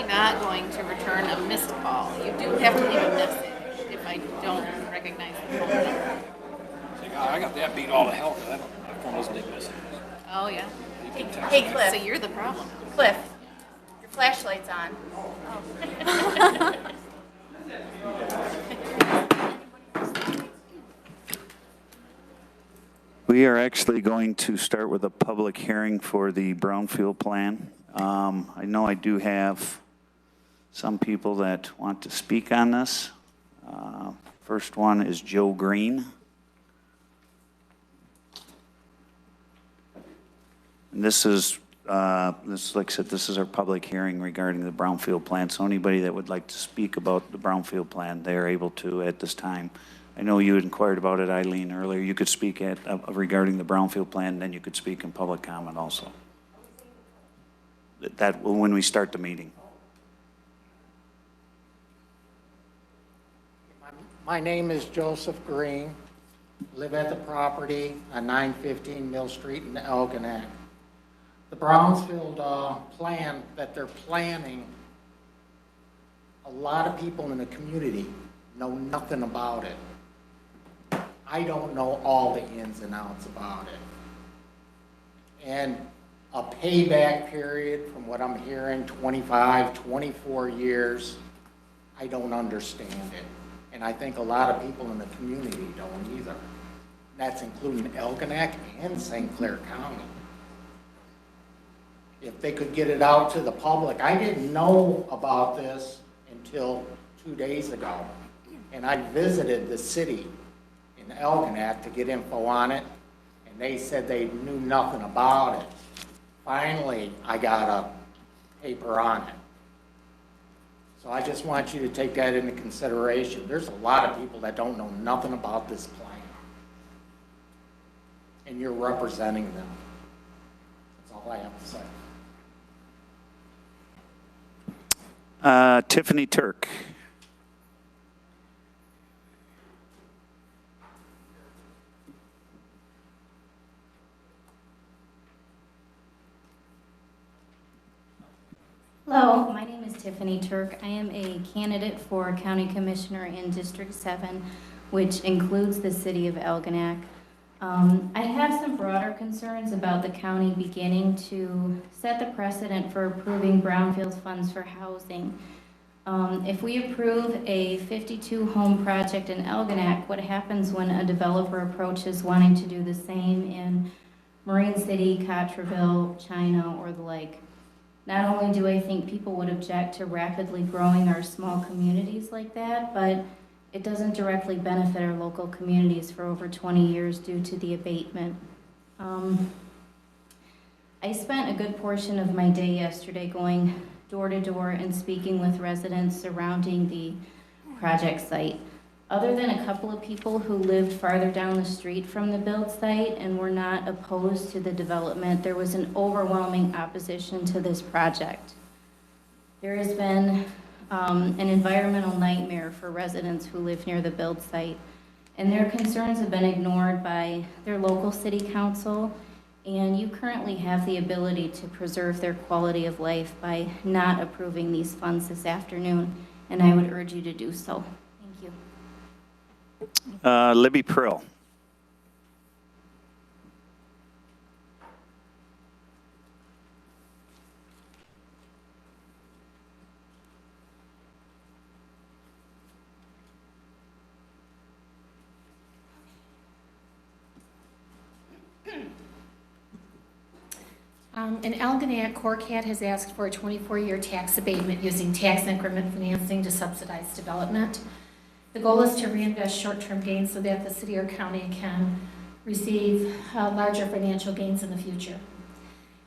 Not going to return a missed call. You do have to leave a message if I don't recognize the phone number. I got that beat all to hell because my phone doesn't take messages. Oh, yeah. You can text Hey, me. Cliff. So you're the problem. Cliff, your flashlight's on. We are actually going to start with a public hearing for the Brownfield plan. I know I do have some people that want to speak on this. First one is Joe Green. And this is, like I said, this is our public hearing regarding the Brownfield plan. So anybody that would like to speak about the Brownfield plan, they are able to at this time. I know you had inquired about it, Eileen, earlier. You could speak at regarding the Brownfield plan, then you could speak in public comment also. That when we start the meeting. My name is Joseph Green. Live at the property on 915 Mill Street in Elginak. The Brownfield plan that they're planning, a lot of people in the community know nothing about it. I don't know all the ins and outs about it. And a payback period, from what I'm hearing, 25, 24 years, I don't understand it. And I think a lot of people in the community don't either. That's including Elginak and St. Clair County. If they could get it out to the public, I didn't know about this until 2 days ago. And I visited the city in Elginak to get info on it, and they said they knew nothing about it. Finally, I got a paper on it. So I just want you to take that into consideration. There's a lot of people that don't know nothing about this plan. And you're representing them. That's all I have to say. Tiffany Turk. Hello, my name is Tiffany Turk. I am a candidate for County Commissioner in District 7, which includes the city of Elginak. I have some broader concerns about the county beginning to set the precedent for approving brownfield funds for housing. If we approve a 52-home project in Elginak, what happens when a developer approaches wanting to do the same in Marine City, Cottreville, China, or the like? Not only do I think people would object to rapidly growing our small communities like that, but it doesn't directly benefit our local communities for over 20 years due to the abatement. I spent a good portion of my day yesterday going door to door and speaking with residents surrounding the project site. Other than a couple of people who lived farther down the street from the build site and were not opposed to the development, there was an overwhelming opposition to this project. There has been an environmental nightmare for residents who live near the build site, and their concerns have been ignored by their local city council, and you currently have the ability to preserve their quality of life by not approving these funds this afternoon, and I would urge you to do so. Thank you. Libby Prill. In Elginak, Corcat has asked for a 24-year tax abatement using tax increment financing to subsidize development. The goal is to reinvest short-term gains so that the city or county can receive larger financial gains in the future.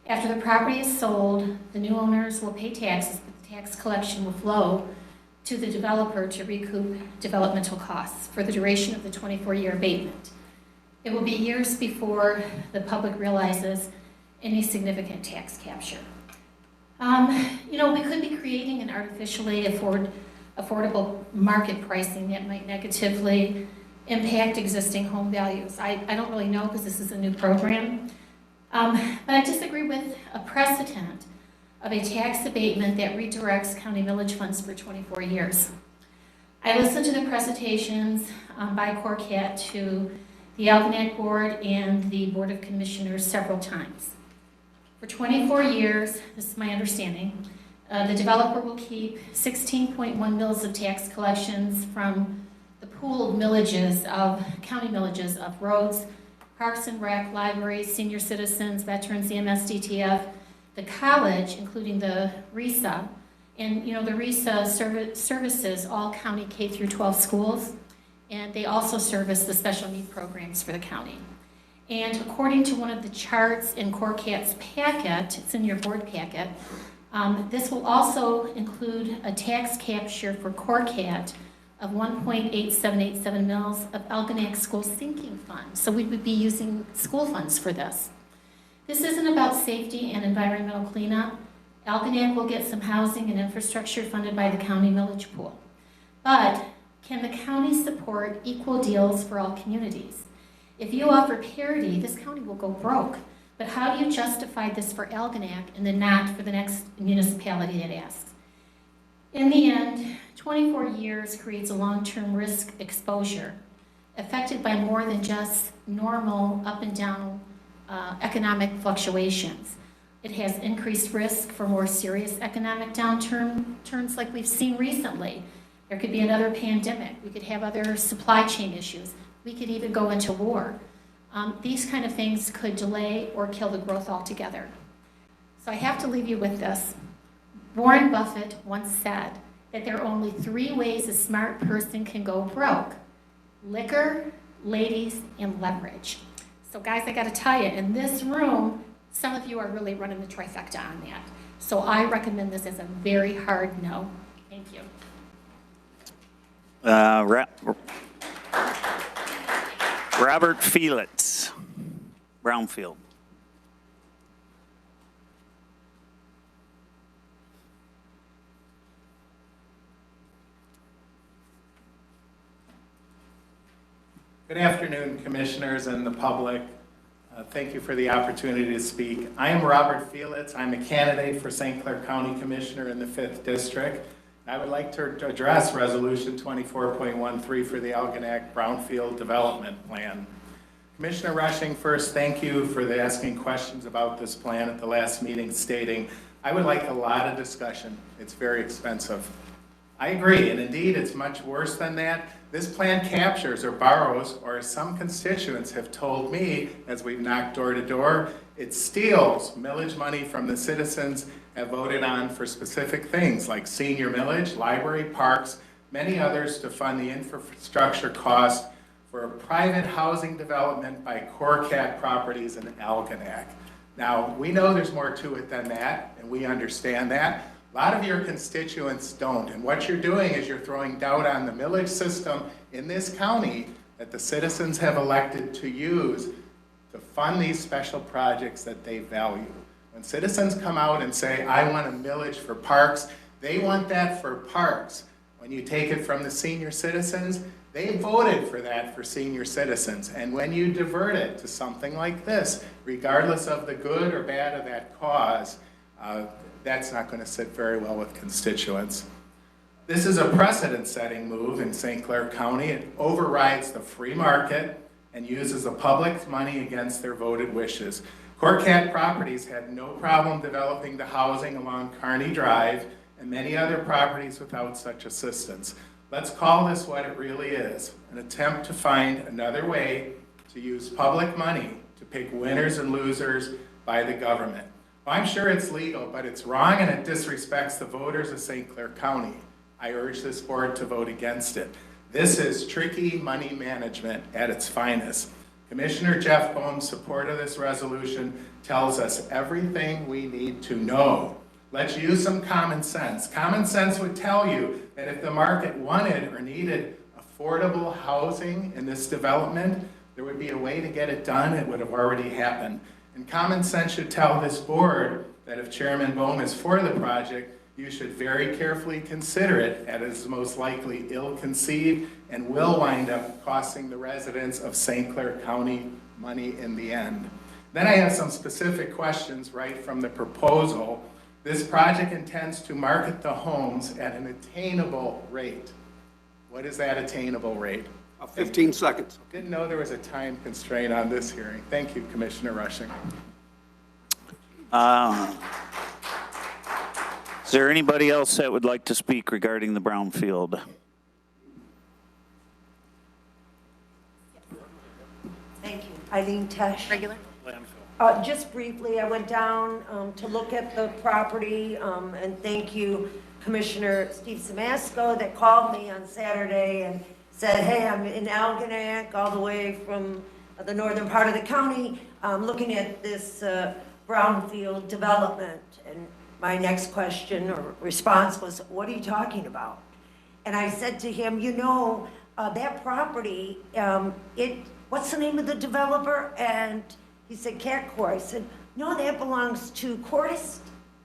After the property is sold, the new owners will pay taxes, but the tax collection will flow to the developer to recoup developmental costs for the duration of the 24-year abatement. It will be years before the public realizes any significant tax capture. We could be creating an artificially affordable market pricing that might negatively impact existing home values. I don't really know because this is a new program. But I disagree with a precedent of a tax abatement that redirects county millage funds for 24 years. I listened to the presentations by Corcat to the Elginak Board and the Board of Commissioners several times. For 24 years, this is my understanding, the developer will keep 16.1 mils of tax collections from the pool of millages of, county millages of roads, parks and rec, libraries, senior citizens, veterans, EMS, DTF, the college, including the RISA, and the RISA services all county K through 12 schools, and they also service the special need programs for the county. And according to one of the charts in Corcat's packet, it's in your board packet, this will also include a tax capture for Corcat of 1.8787 mils of Elginak School Sinking Fund. So we would be using school funds for this. This isn't about safety and environmental cleanup. Elginak will get some housing and infrastructure funded by the county millage pool. But Can the county support equal deals for all communities? If you offer parity, this county will go broke. But how do you justify this for Algonac and then not for the next municipality that asks? In the end, 24 years creates a long-term risk exposure affected by more than just normal up and down economic fluctuations. It has increased risk for more serious economic downturns like we've seen recently. There could be another pandemic. We could have other supply chain issues. We could even go into war. These kind of things could delay or kill the growth altogether. So I have to leave you with this. Warren Buffett once said that there are only 3 ways a smart person can go broke: liquor, ladies, and leverage. So guys, I gotta tell you, in this room, some of you are really running the trifecta on that. So I recommend this as a very hard no. Thank you. Robert Felix, Brownfield. Good afternoon, commissioners and the public. Thank you for the opportunity to speak. I am Robert Felix. I'm a candidate for St. Clair County Commissioner in the 5th District. I would like to address Resolution 24.13 for the Algonac Brownfield Development Plan. Commissioner Rushing, first, thank you for asking questions about this plan at the last meeting, stating, I would like a lot of discussion. It's very expensive. I agree, and indeed, it's much worse than that. This plan captures or borrows, or as some constituents have told me as we've knocked door to door, it steals millage money from the citizens have voted on for specific things like senior millage, library, parks, many others to fund the infrastructure cost for a private housing development by Corcat Properties in Algonac. Now, we know there's more to it than that, and we understand that. A lot of your constituents don't, and what you're doing is you're throwing doubt on the millage system in this county that the citizens have elected to use to fund these special projects that they value. When citizens come out and say, I want a millage for parks, they want that for parks. When you take it from the senior citizens, they voted for that for senior citizens. And when you divert it to something like this, regardless of the good or bad of that cause, that's not going to sit very well with constituents. This is a precedent-setting move in St. Clair County. It overrides the free market and uses the public's money against their voted wishes. Corcat Properties had no problem developing the housing along Kearney Drive and many other properties without such assistance. Let's call this what it really is, an attempt to find another way to use public money to pick winners and losers by the government. Well, I'm sure it's legal, but it's wrong and it disrespects the voters of St. Clair County. I urge this board to vote against it. This is tricky money management at its finest. Commissioner Jeff Bohm's support of this resolution tells us everything we need to know. Let's use some common sense. Common sense would tell you that if the market wanted or needed affordable housing in this development, there would be a way to get it done. It would have already happened. And common sense should tell this board that if Chairman Bohm is for the project, you should very carefully consider it, as it is most likely ill-conceived and will wind up costing the residents of St. Clair County money in the end. Then I have some specific questions right from the proposal. This project intends to market the homes at an attainable rate. What is that attainable rate? 15 seconds. Didn't know there was a time constraint on this hearing. Thank you, Commissioner Rushing. Is there anybody else that would like to speak regarding the Brownfield? Thank you. Eileen Tesh. Regular? Just briefly, I went down to look at the property, and thank you, Commissioner Steve Samasco, that called me on Saturday and said, hey, I'm in Algonac, all the way from the northern part of the county, looking at this Brownfield development. And my next question or response was, what are you talking about? And I said to him, you know, that property, what's the name of the developer? And he said, Catcore. I said, no, that belongs to Cordis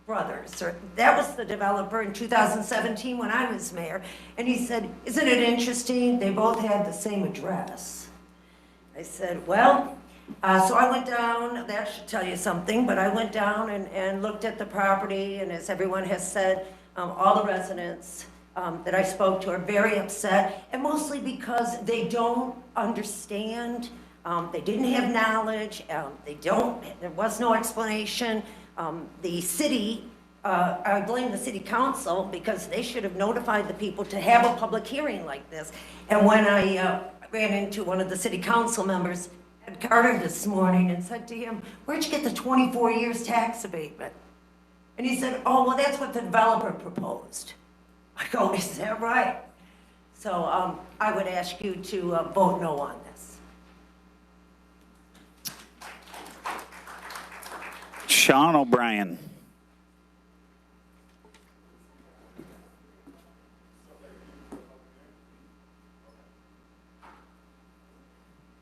Brothers, or that was the developer in 2017 when I was mayor. And he said, isn't it interesting? They both had the same address. I said, well, so I went down, that should tell you something, but I went down and looked at the property, and as everyone has said, all the residents that I spoke to are very upset, and mostly because they don't understand, they didn't have knowledge, there was no explanation. The city, I blame the city council because they should have notified the people to have a public hearing like this. And when I ran into one of the city council members, Ed Carter, this morning and said to him, where'd you get the 24 years tax abatement? And he said, oh, well, that's what the developer proposed. I go, is that right? So I would ask you to vote no on this. Sean O'Brien.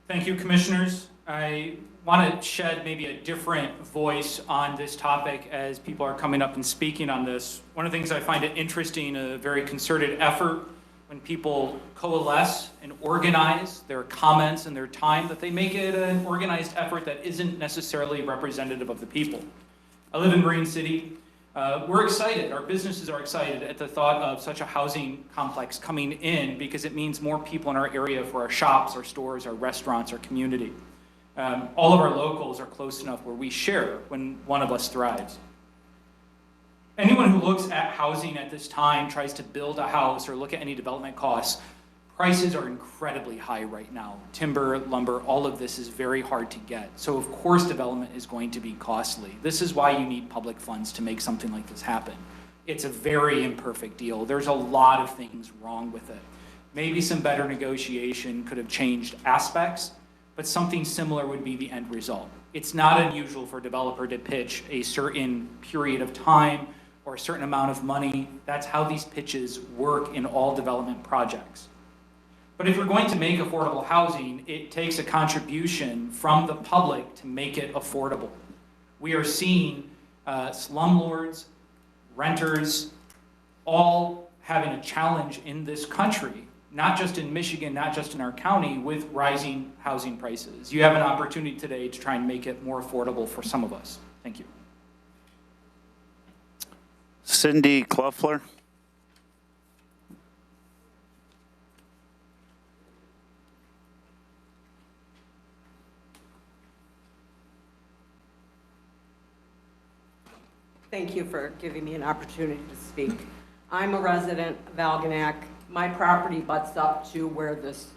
Thank you, Commissioners. I want to shed maybe a different voice on this topic as people are coming up and speaking on this. One of the things I find it interesting, a very concerted effort when people coalesce and organize their comments and their time, that they make it an organized effort that isn't necessarily representative of the people. I live in Green City. We're excited, our businesses are excited at the thought of such a housing complex coming in because it means more people in our area for our shops, our stores, our restaurants, our community. All of our locals are close enough where we share when one of us thrives. Anyone who looks at housing at this time, tries to build a house or look at any development costs, prices are incredibly high right now. Timber, lumber, all of this is very hard to get. So of course development is going to be costly. This is why you need public funds to make something like this happen. It's a very imperfect deal. There's a lot of things wrong with it. Maybe some better negotiation could have changed aspects, but something similar would be the end result. It's not unusual for a developer to pitch a certain period of time or a certain amount of money. That's how these pitches work in all development projects. But if we're going to make affordable housing, it takes a contribution from the public to make it affordable. We are seeing slumlords, renters, all having a challenge in this country, not just in Michigan, not just in our county, with rising housing prices. You have an opportunity today to try and make it more affordable for some of us. Thank you. Cindy Cloughlin. Thank you for giving me an opportunity to speak. I'm a resident of Algonac. My property butts up to where this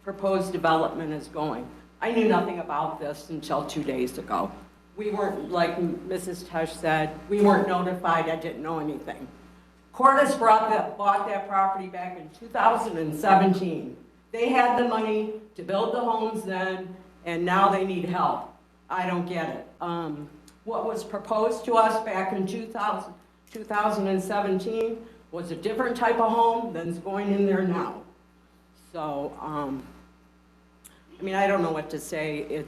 proposed development is going. I knew nothing about this until 2 days ago. We weren't, like Mrs. Tesh said, we weren't notified. I didn't know anything. Cordes bought that property back in 2017. They had the money to build the homes then, and now they need help. I don't get it. What was proposed to us back in 2017 was a different type of home than's going in there now. So, I mean, I don't know what to say.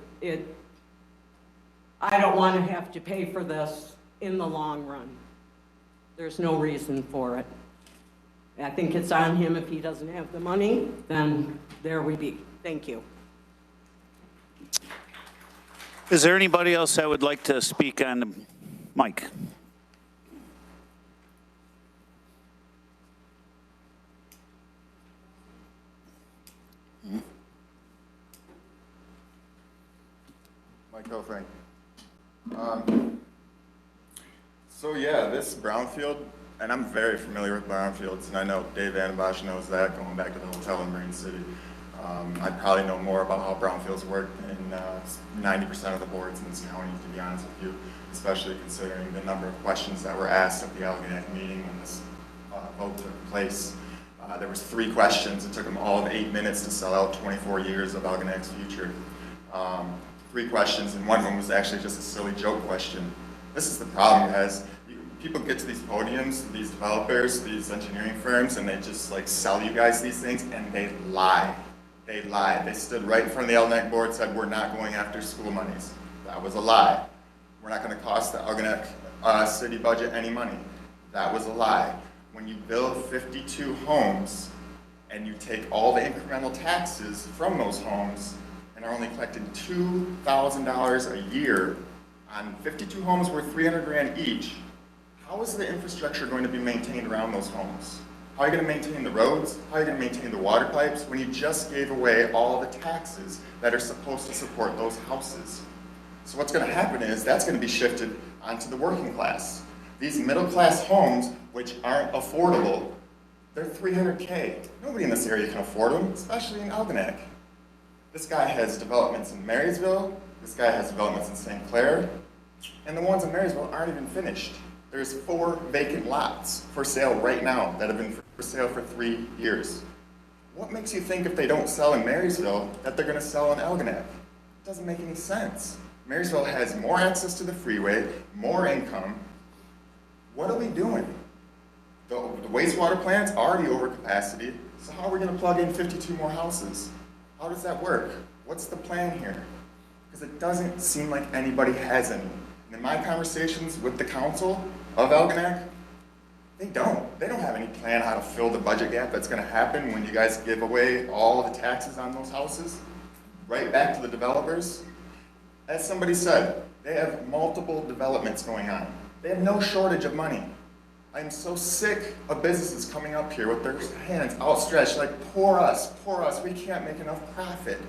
I don't want to have to pay for this in the long run. There's no reason for it. I think it's on him. If he doesn't have the money, then there we be. Thank you. Is there anybody else that would like to speak on the mic? Michael, thank you. So yeah, this Brownfield, and I'm very familiar with Brownfields, and I know Dave Anbosch knows that, going back to the hotel in Marine City. I probably know more about how Brownfields work than 90% of the boards in this county, to be honest with you, especially considering the number of questions that were asked at the Algonac meeting when this vote took place. There was 3 questions. It took them all of 8 minutes to sell out 24 years of Algonac's future. 3 questions, and one of them was actually just a silly joke question. This is the problem, guys. People get to these podiums, these developers, these engineering firms, and they just like sell you guys these things, and they lie. They lied. They stood right in front of the Algonac board, said we're not going after school monies. That was a lie. We're not going to cost the Algonac city budget any money. That was a lie. When you build 52 homes and you take all the incremental taxes from those homes and are only collecting $2,000 a year on 52 homes worth 300 grand each, how is the infrastructure going to be maintained around those homes? How are you going to maintain the roads? How are you going to maintain the water pipes when you just gave away all the taxes that are supposed to support those houses? So what's going to happen is that's going to be shifted onto the working class. These middle class homes, which aren't affordable, they're $300K. Nobody in this area can afford them, especially in Algonac. This guy has developments in Marysville, this guy has developments in St. Clair, and the ones in Marysville aren't even finished. There's 4 vacant lots for sale right now that have been for sale for 3 years. What makes you think if they don't sell in Marysville that they're going to sell in Algonac? It doesn't make any sense. Marysville has more access to the freeway, more income. What are we doing? The wastewater plant's already over capacity, so how are we going to plug in 52 more houses? How does that work? What's the plan here? Because it doesn't seem like anybody has any. And in my conversations with the council of Algonac, they don't have any plan how to fill the budget gap that's going to happen when you guys give away all the taxes on those houses, right back to the developers. As somebody said, they have multiple developments going on. They have no shortage of money. I'm so sick of businesses coming up here with their hands outstretched like, poor us, we can't make enough profit.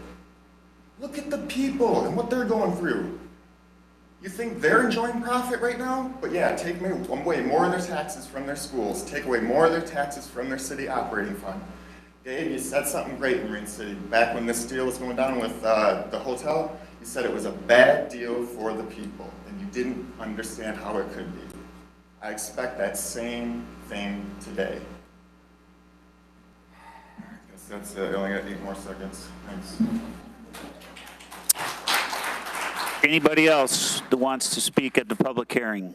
Look at the people and what they're going through. You think they're enjoying profit right now? But yeah, take away more of their taxes from their schools, take away more of their taxes from their city operating fund. Dave, you said something great in Marine City. Back when this deal was going down with the hotel, you said it was a bad deal for the people, and you didn't understand how it could be. I expect that same thing today. I guess that's it. I only got 8 more seconds. Thanks. Anybody else that wants to speak at the public hearing?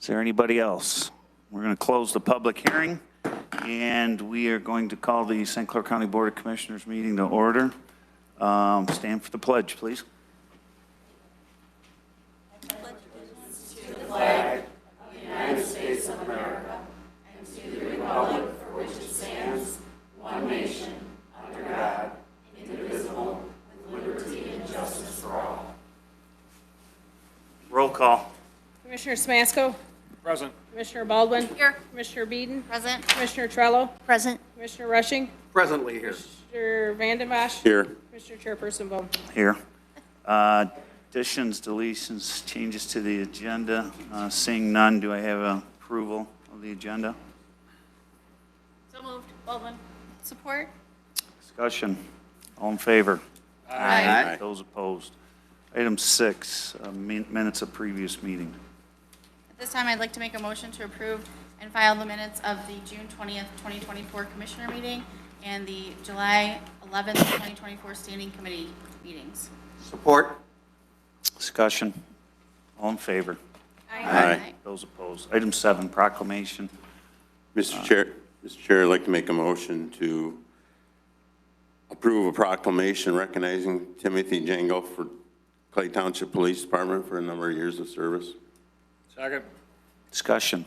Is there anybody else? We're going to close the public hearing, and we are going to call the St. Clair County Board of Commissioners meeting to order. Stand for the pledge, please. Flag of the United States of America and to the republic for which it stands, one nation, under God, indivisible, with liberty and justice for all. Roll call. Commissioner Smasko? Present. Commissioner Baldwin? Here. Commissioner Beeden? Present. Commissioner Trello? Present. Commissioner Rushing? Presently here. Mr. Vandenbosch? Here. Commissioner Chairperson Bone. Here. Additions, deletions, changes to the agenda. Seeing none, do I have approval of the agenda? So moved. Baldwin. Support. Discussion. All in favor? Aye. Those opposed. Item 6, minutes of previous meeting. At this time, I'd like to make a motion to approve and file the minutes of the June 20th, 2024 Commissioner meeting and the July 11th, 2024 Standing Committee meetings. Support. Discussion. All in favor? Aye. Those opposed. Item 7, proclamation. Mr. Chair, I'd like to make a motion to approve a proclamation recognizing Timothy Jango for Clay Township Police Department for a number of years of service. Second. Discussion.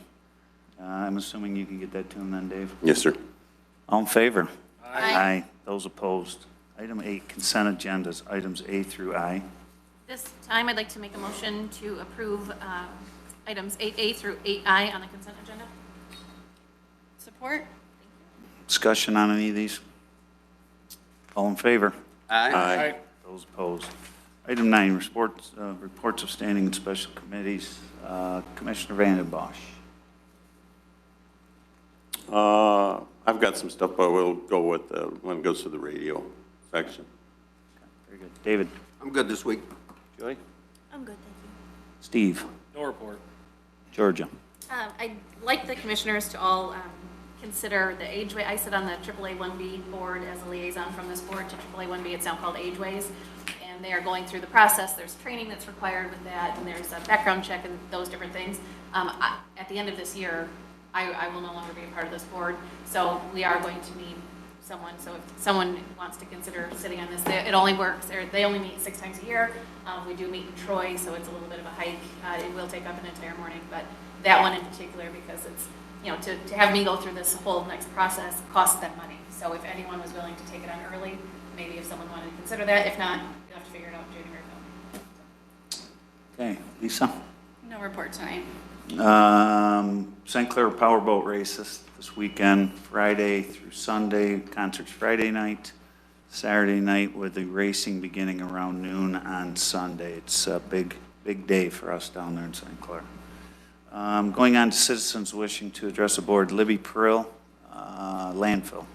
I'm assuming you can get that to him then, Dave? Yes, sir. All in favor? Aye. Those opposed. Item 8, consent agendas, items A through I. This time, I'd like to make a motion to approve items 8A through 8I on the consent agenda. Support. Discussion on any of these? All in favor? Aye. Those opposed. Item 9, reports of standing and special committees. Commissioner Vandenbosch. I've got some stuff, but we'll go with when it goes to the radio section. Very good. David? I'm good this week. Joy? I'm good, thank you. Steve? No report. Georgia? I'd like the commissioners to all consider the Ageway. I sit on the AAA 1B board as a liaison from this board to AAA 1B. It's now called Ageways. And they are going through the process. There's training that's required with that, and there's a background check and those different things. At the end of this year, I will no longer be a part of this board. So we are going to need someone. So if someone wants to consider sitting on this, it only works, or they only meet 6 times a year. We do meet in Troy, so it's a little bit of a hike. It will take up an entire morning, but that one in particular, because it's, you know, to have me go through this whole next process costs them money. So if anyone was willing to take it on early, maybe if someone wanted to consider that. If not, you'll have to figure it out in January. Okay, Lisa? No report tonight. St. Clair Powerboat Races this weekend, Friday through Sunday, concerts Friday night, Saturday night, with the racing beginning around noon on Sunday. It's a big day for us down there in St. Clair. Going on to citizens wishing to address the board, Libby Perill, landfill.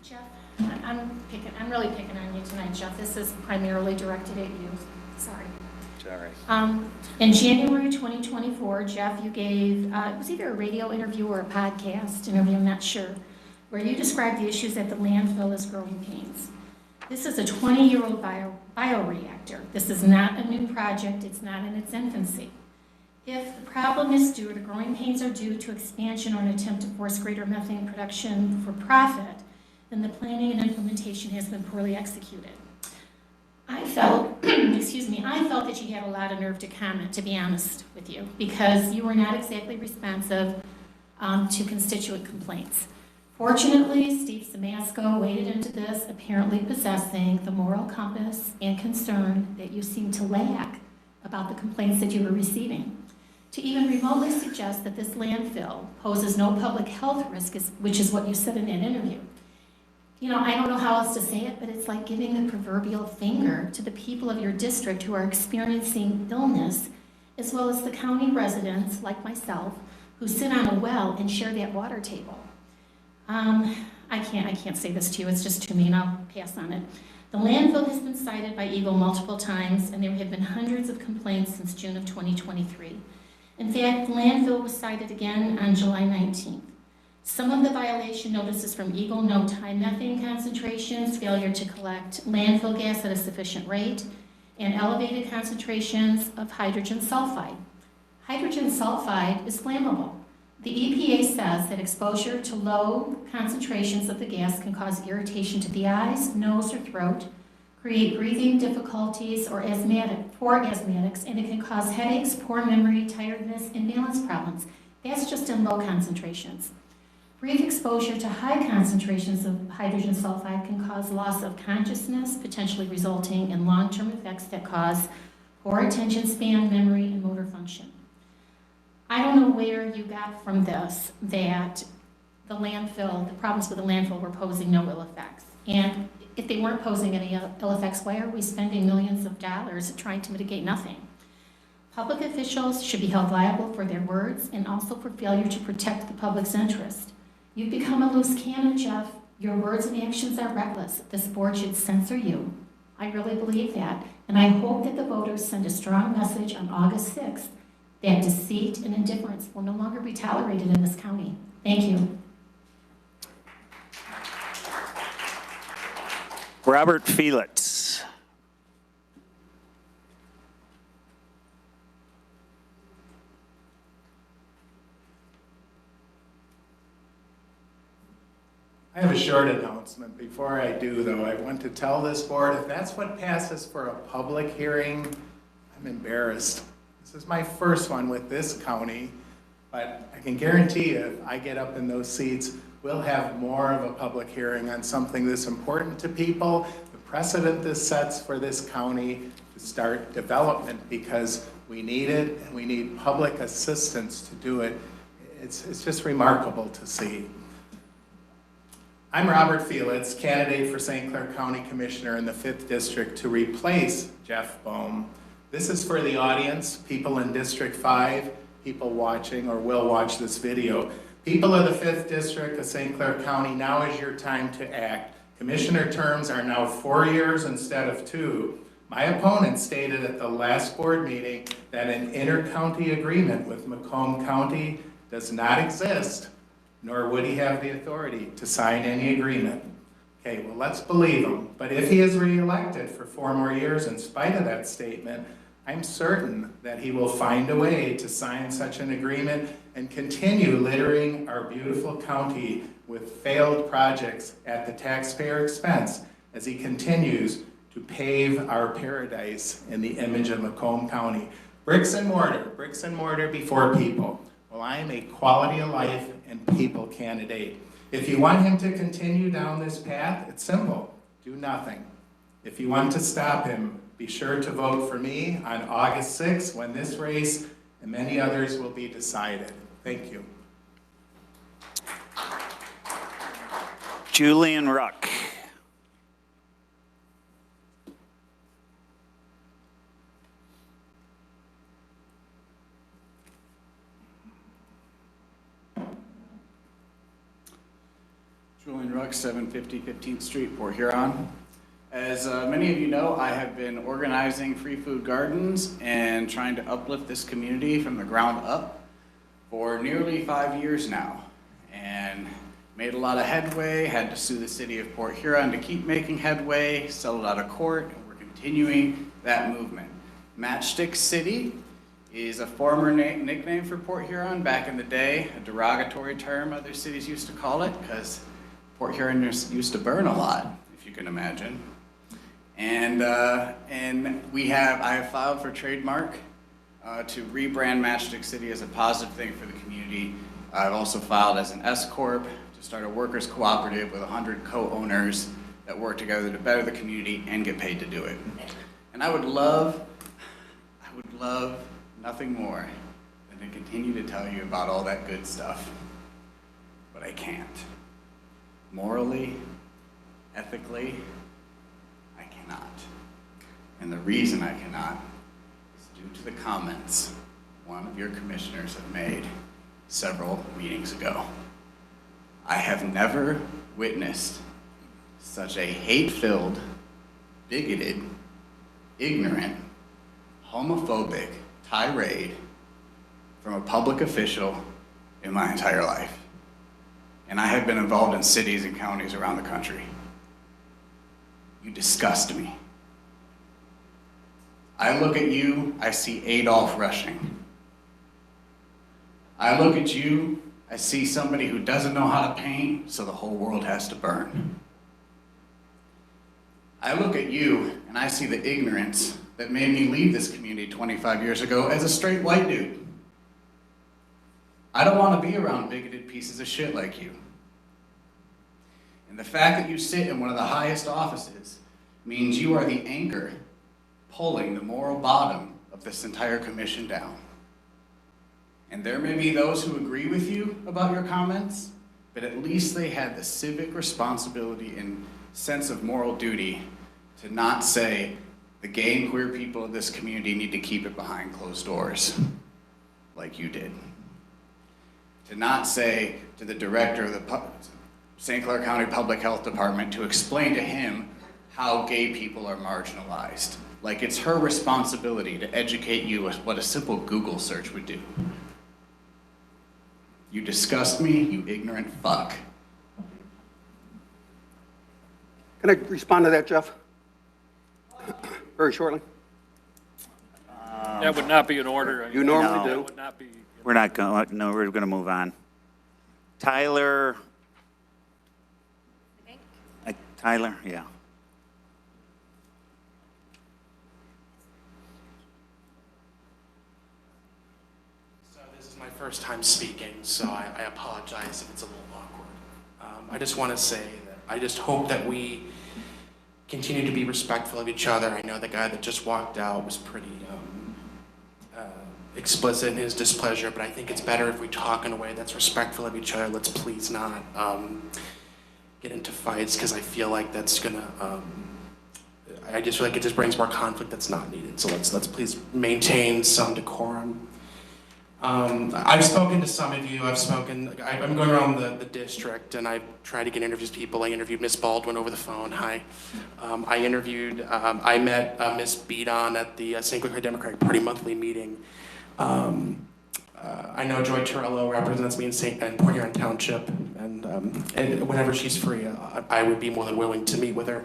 Jeff, I'm really picking on you tonight, Jeff. This is primarily directed at you. Sorry. It's all right. In January 2024, Jeff, you gave, it was either a radio interview or a podcast interview, I'm not sure, where you described the issues at the landfill as growing pains. This is a 20-year-old bioreactor. This is not a new project. It's not in its infancy. If the problem is due, the growing pains are due to expansion or an attempt to force greater methane production for profit, then the planning and implementation has been poorly executed. I felt, I felt that you had a lot of nerve to comment, to be honest with you, because you were not exactly responsive to constituent complaints. Fortunately, Steve Samasco waded into this, apparently possessing the moral compass and concern that you seem to lack about the complaints that you were receiving. To even remotely suggest that this landfill poses no public health risk, which is what you said in that interview. You know, I don't know how else to say it, but it's like giving the proverbial finger to the people of your district who are experiencing illness, as well as the county residents, like myself, who sit on a well and share that water table. I can't say this to you, it's just too mean, I'll pass on it. The landfill has been cited by Eagle multiple times, and there have been hundreds of complaints since June of 2023. In fact, the landfill was cited again on July 19th. Some of the violation notices from Eagle note high methane concentrations, failure to collect landfill gas at a sufficient rate, and elevated concentrations of hydrogen sulfide. Hydrogen sulfide is flammable. The EPA says that exposure to low concentrations of the gas can cause irritation to the eyes, nose, or throat, create breathing difficulties for asthmatics, and it can cause headaches, poor memory, tiredness, and balance problems. That's just in low concentrations. Brief exposure to high concentrations of hydrogen sulfide can cause loss of consciousness, potentially resulting in long-term effects that cause poor attention span, memory, and motor function. I don't know where you got from this that the problems with the landfill were posing no ill effects. And if they weren't posing any ill effects, why are we spending millions of dollars trying to mitigate nothing? Public officials should be held liable for their words and also for failure to protect the public's interest. You've become a loose cannon, Jeff. Your words and actions are reckless. This board should censor you. I really believe that. And I hope that the voters send a strong message on August 6th that deceit and indifference will no longer be tolerated in this county. Thank you. Robert Felix. I have a short announcement. Before I do, though, I want to tell this board, if that's what passes for a public hearing, I'm embarrassed. This is my first one with this county, but I can guarantee you, if I get up in those seats, we'll have more of a public hearing on something this important to people, the precedent this sets for this county to start development, because we need it and we need public assistance to do it. It's just remarkable to see. I'm Robert Felix, candidate for St. Clair County Commissioner in the 5th District to replace Jeff Bohm. This is for the audience, people in District 5, people watching or will watch this video. People of the 5th District of St. Clair County, now is your time to act. Commissioner terms are now 4 years instead of 2. My opponent stated at the last board meeting that an inter-county agreement with Macomb County does not exist, nor would he have the authority to sign any agreement. Okay, well, let's believe him. But if he is reelected for 4 more years in spite of that statement, I'm certain that he will find a way to sign such an agreement and continue littering our beautiful county with failed projects at the taxpayer expense as he continues to pave our paradise in the image of Macomb County. Bricks and mortar before people. Well, I am a quality of life and people candidate. If you want him to continue down this path, it's simple. Do nothing. If you want to stop him, be sure to vote for me on August 6th when this race and many others will be decided. Thank you. Julian Ruck. Julian Ruck, 750 15th Street, Port Huron. As many of you know, I have been organizing free food gardens and trying to uplift this community from the ground up for nearly 5 years now. And made a lot of headway, had to sue the city of Port Huron to keep making headway, settled out of court, and we're continuing that movement. Matchstick City is a former nickname for Port Huron back in the day, a derogatory term other cities used to call it, because Port Huron used to burn a lot, if you can imagine. And I have filed for trademark to rebrand Matchstick City as a positive thing for the community. I've also filed as an S-Corp to start a workers' cooperative with 100 co-owners that work together to better the community and get paid to do it. And I would love nothing more than to continue to tell you about all that good stuff, but I can't. Morally, ethically, I cannot. And the reason I cannot is due to the comments one of your commissioners have made several meetings ago. I have never witnessed such a hate-filled, bigoted, ignorant, homophobic tirade from a public official in my entire life. And I have been involved in cities and counties around the country. You disgust me. I look at you, I see Adolf rushing. I look at you, I see somebody who doesn't know how to paint, so the whole world has to burn. I look at you, and I see the ignorance that made me leave this community 25 years ago as a straight white dude. I don't want to be around bigoted pieces of shit like you. And the fact that you sit in one of the highest offices means you are the anchor pulling the moral bottom of this entire commission down. And there may be those who agree with you about your comments, but at least they had the civic responsibility and sense of moral duty to not say the gay and queer people of this community need to keep it behind closed doors, like you did. To not say to the director of the St. Clair County Public Health Department to explain to him how gay people are marginalized, like it's her responsibility to educate you as what a simple Google search would do. You disgust me, you ignorant fuck. Can I respond to that, Jeff? Very shortly. That would not be in order. You normally do. That would not be. We're not going, no, we're going to move on. Tyler. Tyler, yeah. So this is my first time speaking, so I apologize if it's a little awkward. I just want to say that I just hope that we continue to be respectful of each other. I know the guy that just walked out was pretty explicit in his displeasure, but I think it's better if we talk in a way that's respectful of each other. Let's please not get into fights, because I feel like that's gonna, I just feel like it just brings more conflict that's not needed. So let's please maintain some decorum. I've spoken to some of you. I'm going around the district, and I've tried to get interviews with people. I interviewed Miss Baldwin over the phone. Hi. I met Miss Beadon at the St. Clair Democratic Party monthly meeting. I know Joy Torello represents me in Port Huron Township, and whenever she's free, I would be more than willing to meet with her.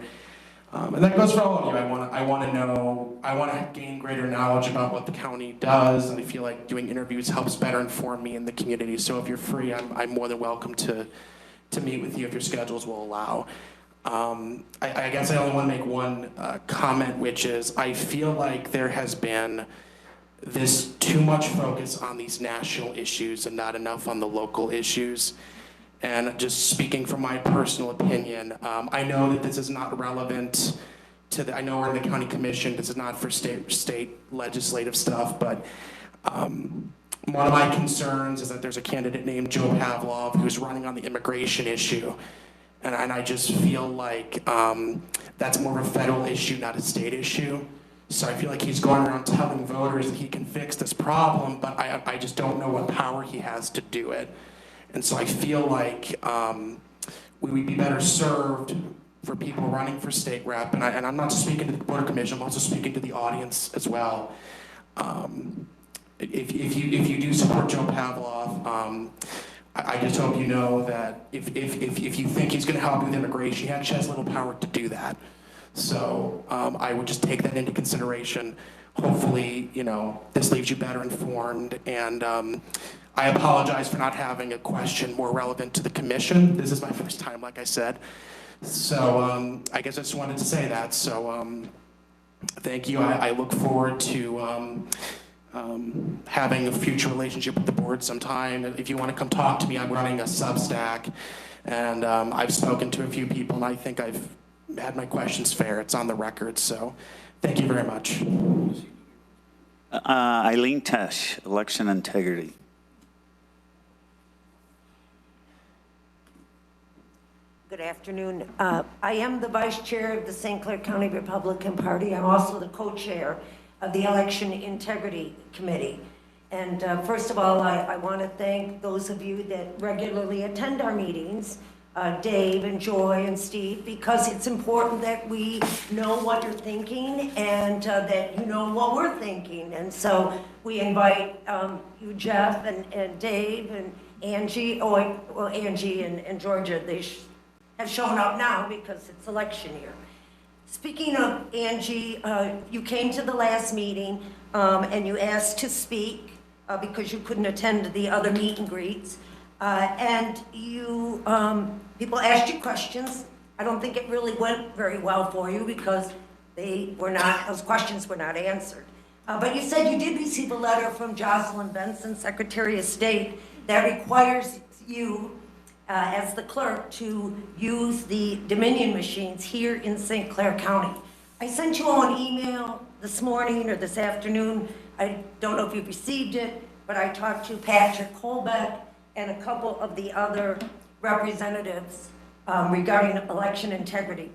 And that goes for all of you. I want to gain greater knowledge about what the county does, and I feel like doing interviews helps better inform me in the community. So if you're free, I'm more than welcome to meet with you if your schedules will allow. I guess I only want to make one comment, which is I feel like there has been this too much focus on these national issues and not enough on the local issues. And just speaking from my personal opinion, I know that this is not relevant to I know we're in the county commission, this is not for state legislative stuff, but one of my concerns is that there's a candidate named Joe Pavlov who's running on the immigration issue. And I just feel like that's more of a federal issue, not a state issue. So I feel like he's going around telling voters that he can fix this problem, but I just don't know what power he has to do it. And so I feel like we would be better served for people running for state rep, and I'm not just speaking to the Board of Commission, I'm also speaking to the audience as well. If you do support Joe Pavlov, I just hope you know that if you think he's going to help with immigration, he actually has little power to do that. So I would just take that into consideration. Hopefully, this leaves you better informed, and I apologize for not having a question more relevant to the commission. This is my first time, like I said. So I guess I just wanted to say that. So thank you. I look forward to having a future relationship with the board sometime. If you want to come talk to me, I'm running a Substack, and I've spoken to a few people, and I think I've had my questions fair. It's on the record. So thank you very much. Eileen Tesh, election integrity. Good afternoon. I am the vice chair of the St. Clair County Republican Party. I'm also the co-chair of the Election Integrity Committee. And first of all, I want to thank those of you that regularly attend our meetings, Dave and Joy and Steve, because it's important that we know what you're thinking and that you know what we're thinking. And so we invite you, Jeff, and Dave, and Angie, Angie and Georgia, they have shown up now because it's election year. Speaking of Angie, you came to the last meeting and you asked to speak because you couldn't attend the other meet and greets. And you, people asked you questions. I don't think it really went very well for you because those questions were not answered. But you said you did receive a letter from Jocelyn Benson, Secretary of State, that requires you as the clerk to use the Dominion machines here in St. Clair County. I sent you all an email this morning or this afternoon. I don't know if you've received it, but I talked to Patrick Colbeck and a couple of the other representatives regarding election integrity.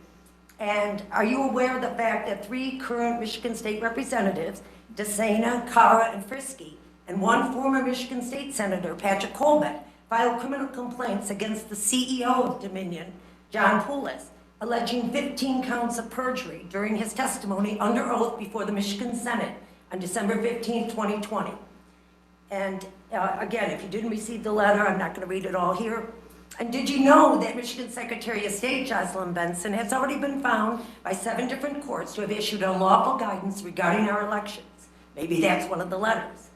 And are you aware of the fact that 3 current Michigan State representatives, DeSena, Cara, and Frisky, and 1 former Michigan State Senator, Patrick Colbeck, filed criminal complaints against the CEO of Dominion, John Poulos, alleging 15 counts of perjury during his testimony under oath before the Michigan Senate on December 15, 2020. And again, if you didn't receive the letter, I'm not going to read it all here. And did you know that Michigan Secretary of State Jocelyn Benson has already been found by 7 different courts to have issued unlawful guidance regarding our elections? Maybe that's one of the letters.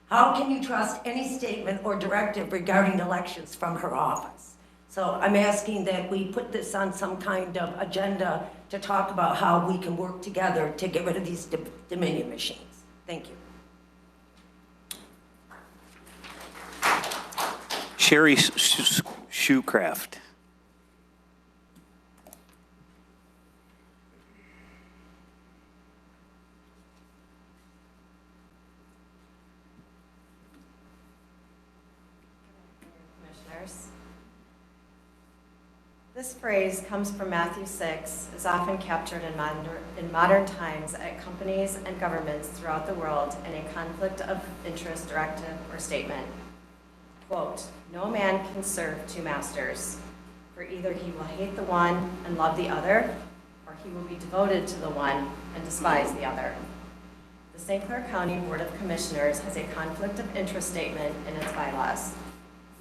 How can you trust any statement or directive regarding elections from her office? So I'm asking that we put this on some kind of agenda to talk about how we can work together to get rid of these Dominion machines. Thank you. Sherry Shoecraft. The This phrase comes from Matthew 6, is often captured in modern times at companies and governments throughout the world in a conflict of interest directive or statement. Quote, "No man can serve two masters, for either he will hate the one and love the other, or he will be devoted to the one and despise the other." The St. Clair County Board of Commissioners has a conflict of interest statement in its bylaws.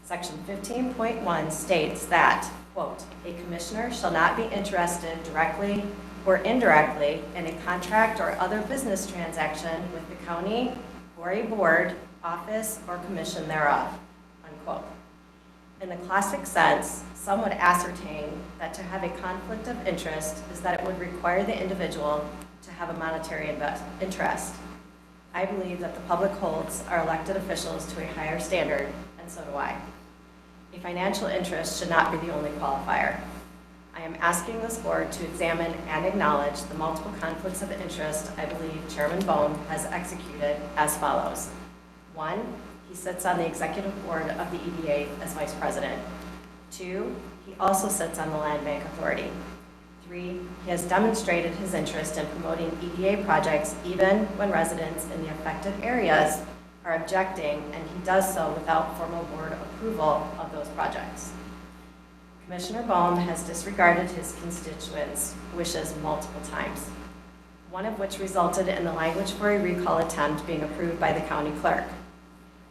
Section 15.1 states that, quote, "A commissioner shall not be interested directly or indirectly in a contract or other business transaction with the county or a board, office, or commission thereof," unquote. In the classic sense, some would ascertain that to have a conflict of interest is that it would require the individual to have a monetary interest. I believe that the public holds our elected officials to a higher standard, and so do I. A financial interest should not be the only qualifier. I am asking this board to examine and acknowledge the multiple conflicts of interest I believe Chairman Bohm has executed as follows. 1, he sits on the executive board of the EDA as vice president. 2, he also sits on the Land Bank Authority. 3, he has demonstrated his interest in promoting EDA projects even when residents in the affected areas are objecting, and he does so without formal board approval of those projects. Commissioner Bohm has disregarded his constituents' wishes multiple times, one of which resulted in the language for a recall attempt being approved by the county clerk.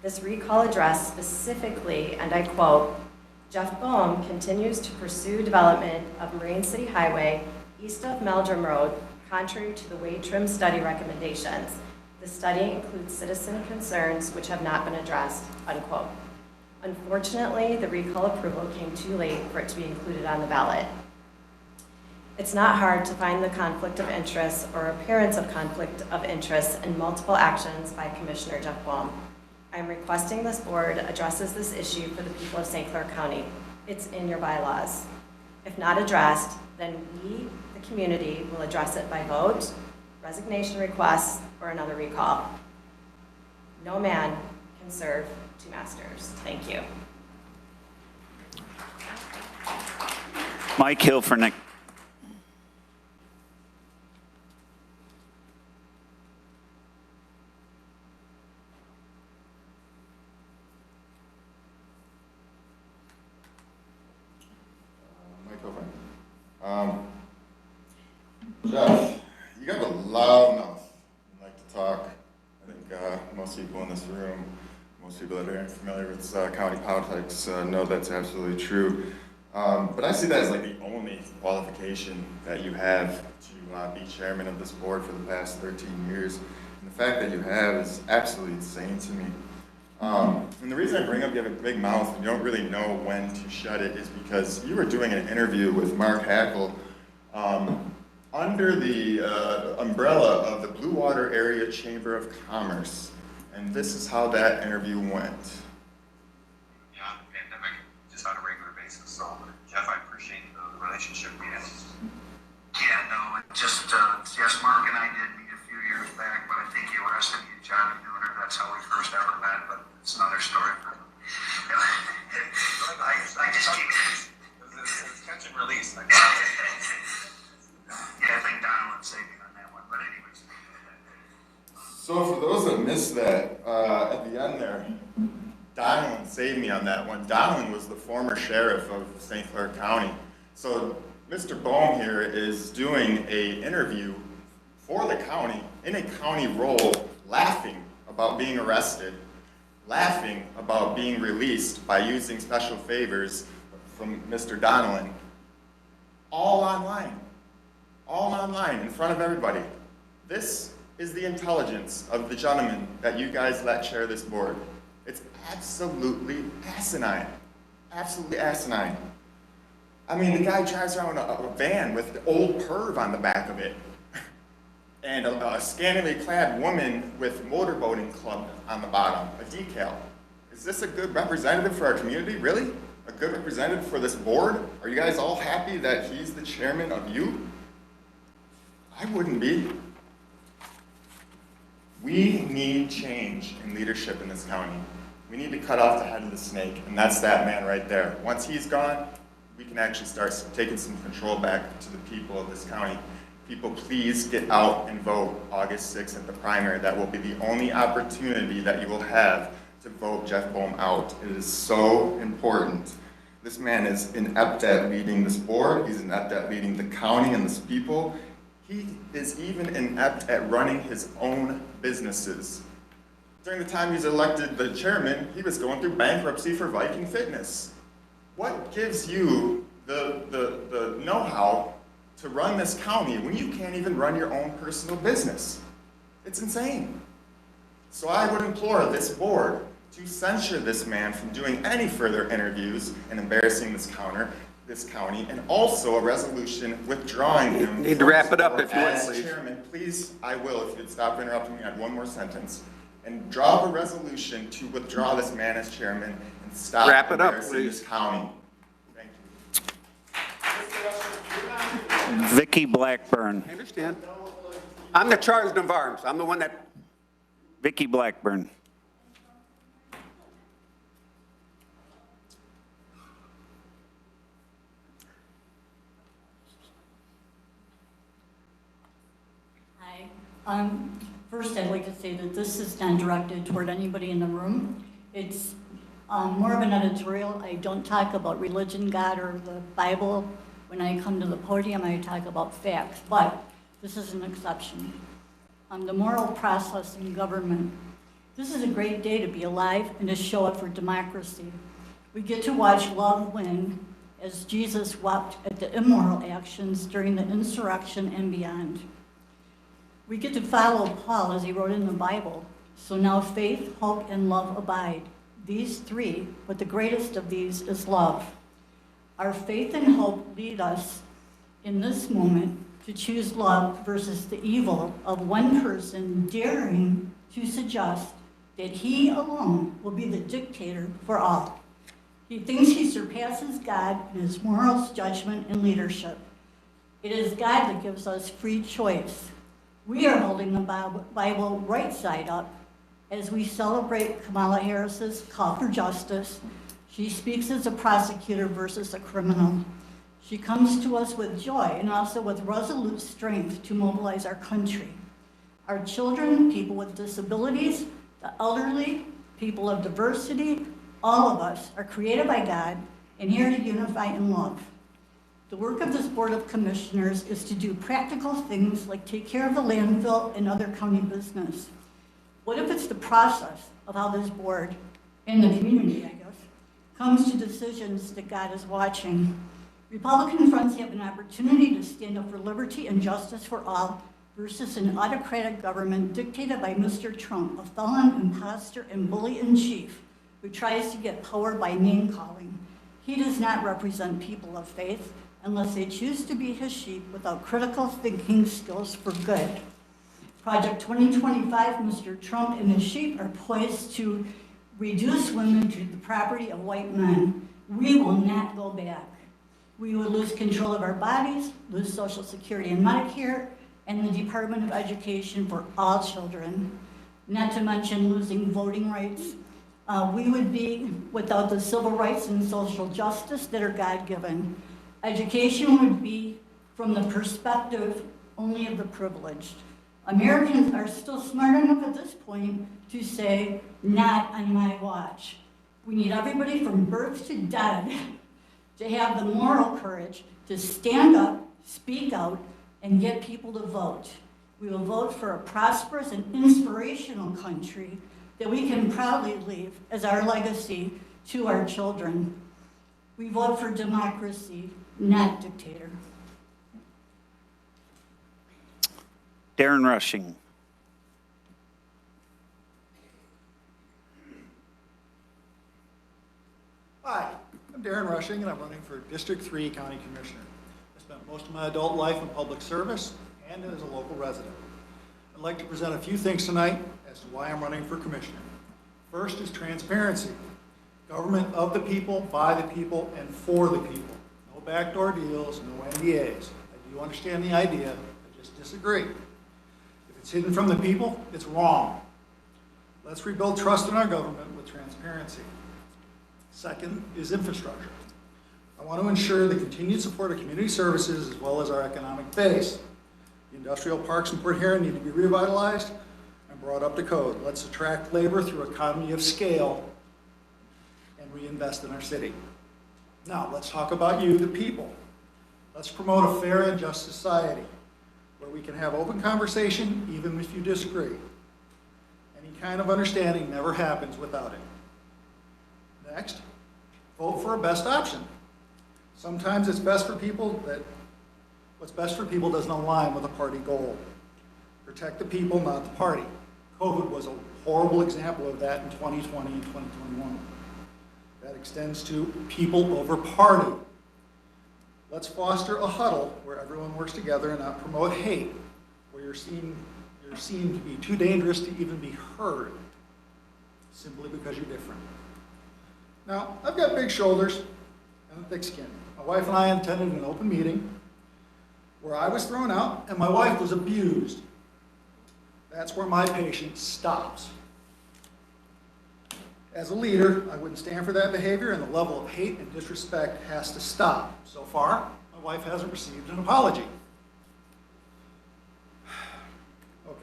This recall addressed specifically, and I quote, "Jeff Bohm continues to pursue development of Marine City Highway east of Meldrum Road, contrary to the Wade Trim study recommendations. The study includes citizen concerns which have not been addressed," unquote. Unfortunately, the recall approval came too late for it to be included on the ballot. It's not hard to find the conflict of interest or appearance of conflict of interest in multiple actions by Commissioner Jeff Bohm. I am requesting this board addresses this issue for the people of St. Clair County. It's in your bylaws. If not addressed, then we, the community, will address it by vote, resignation requests, or another recall. No man can serve two masters. Thank you. Mike Hill for next. Jeff, you got a loud mouth. You like to talk. I think most people in this room, most people that are familiar with county politics know that's absolutely true. But I see that as like the only qualification that you have to be chairman of this board for the past 13 years. And the fact that you have is absolutely insane to me. And the reason I bring up you have a big mouth and you don't really know when to shut it is because you were doing an interview with Mark Hackle under the umbrella of the Blue Water Area Chamber of Commerce. And this is how that interview went. Yeah, the pandemic, just on a regular basis. So, Jeff, I appreciate the relationship we have. Yeah, no, just, yes, Mark and I did meet a few years back, but I think he arrested me and Johnny Nooner. That's how we first ever met, but it's another story. I just keep it's catch and release. Yeah, I think Donald saved me on that one, but anyways. So for those that missed that, at the end there, Donald saved me on that one. Donald was the former sheriff of St. Clair County. So Mr. Bohm here is doing an interview for the county, in a county role, laughing about being arrested, laughing about being released by using special favors from Mr. Donnellan. All online in front of everybody. This is the intelligence of the gentleman that you guys let chair this board. It's absolutely asinine. Absolutely asinine. I mean, the guy drives around a van with the old perv on the back of it. And a scantily clad woman with motorboating club on the bottom, a decal. Is this a good representative for our community, really? A good representative for this board? Are you guys all happy that he's the chairman of you? I wouldn't be. We need change in leadership in this county. We need to cut off the head of the snake, and that's that man right there. Once he's gone, we can actually start taking some control back to the people of this county. People, please get out and vote August 6th at the primary. That will be the only opportunity that you will have to vote Jeff Boehm out. It is so important. This man is inept at leading this board. He's inept at leading the county and this people. He is even inept at running his own businesses. During the time he's elected the chairman, he was going through bankruptcy for Viking Fitness. What gives you the know-how to run this county when you can't even run your own personal business? It's insane. So I would implore this board to censure this man from doing any further interviews and embarrassing this county, and also a resolution withdrawing him. Need to wrap it up if you would, as please. chairman. Please, I will, if you'd stop interrupting me. I had one more sentence. And draw a resolution to withdraw this man as chairman and stop Wrap it up, embarrassing please. this county. Vicky Blackburn. I understand. I'm the charged of arms. I'm the one that, Vicky Blackburn. Hi. First, I'd like to say that this is not directed toward anybody in the room. It's more of an editorial. I don't talk about religion, God, or the Bible. When I come to the podium, I talk about facts, but this is an exception. The moral process in government. This is a great day to be alive and to show up for democracy. We get to watch love win as Jesus wept at the immoral actions during the insurrection and beyond. We get to follow Paul as he wrote in the Bible. So now faith, hope, and love abide. These three, but the greatest of these is love. Our faith and hope lead us in this moment to choose love versus the evil of one person daring to suggest that he alone will be the dictator for all. He thinks he surpasses God in his morals, judgment, and leadership. It is God that gives us free choice. We are holding the Bible right side up as we celebrate Kamala Harris's call for justice. She speaks as a prosecutor versus a criminal. She comes to us with joy and also with resolute strength to mobilize our country. Our children, people with disabilities, the elderly, people of diversity, all of us are created by God and here to unify in love. The work of this Board of Commissioners is to do practical things like take care of the landfill and other county business. What if it's the process of how this board, and the community, I guess, comes to decisions that God is watching? Republican friends have an opportunity to stand up for liberty and justice for all versus an autocratic government dictated by Mr. Trump, a felon, imposter, and bully-in-chief who tries to get power by name-calling. He does not represent people of faith unless they choose to be his sheep without critical thinking skills for good. Project 2025, Mr. Trump and his sheep are poised to reduce women to the property of white men. We will not go back. We will lose control of our bodies, lose Social Security and Medicare, and the Department of Education for all children, not to mention losing voting rights. We would be without the civil rights and social justice that are God-given. Education would be from the perspective only of the privileged. Americans are still smart enough at this point to say, not on my watch. We need everybody from birth to dead to have the moral courage to stand up, speak out, and get people to vote. We will vote for a prosperous and inspirational country that we can proudly leave as our legacy to our children. We vote for democracy, not dictator. Darren Rushing. Hi, I'm Darren Rushing, and I'm running for District 3 County Commissioner. I spent most of my adult life in public service and as a local resident. I'd like to present a few things tonight as to why I'm running for Commissioner. First is transparency. Government of the people, by the people, and for the people. No backdoor deals, no NDAs. I do understand the idea, I just disagree. If it's hidden from the people, it's wrong. Let's rebuild trust in our government with transparency. Second is infrastructure. I want to ensure the continued support of community services as well as our economic base. The industrial parks in Port Huron need to be revitalized and brought up to code. Let's attract labor through economy of scale and reinvest in our city. Now, let's talk about you, the people. Let's promote a fair and just society where we can have open conversation even if you disagree. Any kind of understanding never happens without it. Next, vote for a best option. Sometimes it's best for people that what's best for people doesn't align with a party goal. Protect the people, not the party. COVID was a horrible example of that in 2020 and 2021. That extends to people over party. Let's foster a huddle where everyone works together and not promote hate, where you're seen to be too dangerous to even be heard, simply because you're different. Now, I've got big shoulders and a thick skin. My wife and I attended an open meeting where I was thrown out and my wife was abused. That's where my patience stops. As a leader, I wouldn't stand for that behavior, and the level of hate and disrespect has to stop. So far, my wife hasn't received an apology. Okay.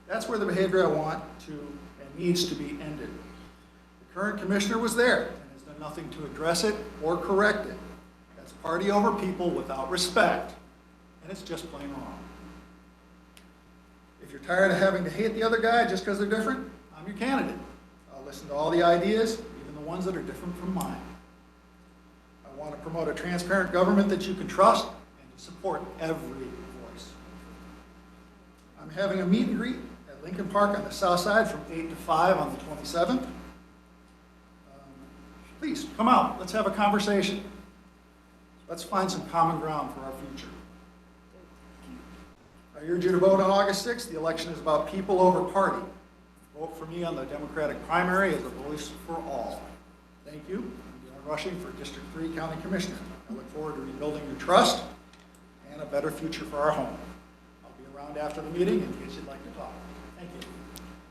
That's where the behavior I want to and needs to be ended. The current commissioner was there and has done nothing to address it or correct it. That's party over people without respect, and it's just plain wrong. If you're tired of having to hate the other guy just because they're different, I'm your candidate. I'll listen to all the ideas, even the ones that are different from mine. I want to promote a transparent government that you can trust and to support every voice. I'm having a meet and greet at Lincoln Park on the south side from 8 to 5 on the 27th. Please, come out. Let's have a conversation. Let's find some common ground for our future. I urge you to vote on August 6th. The election is about people over party. Vote for me on the Democratic primary as a voice for all. Thank you. I'm Rushing for District 3 County Commissioner. I look forward to rebuilding your trust and a better future for our home. I'll be around after the meeting in case you'd like to talk. Thank you.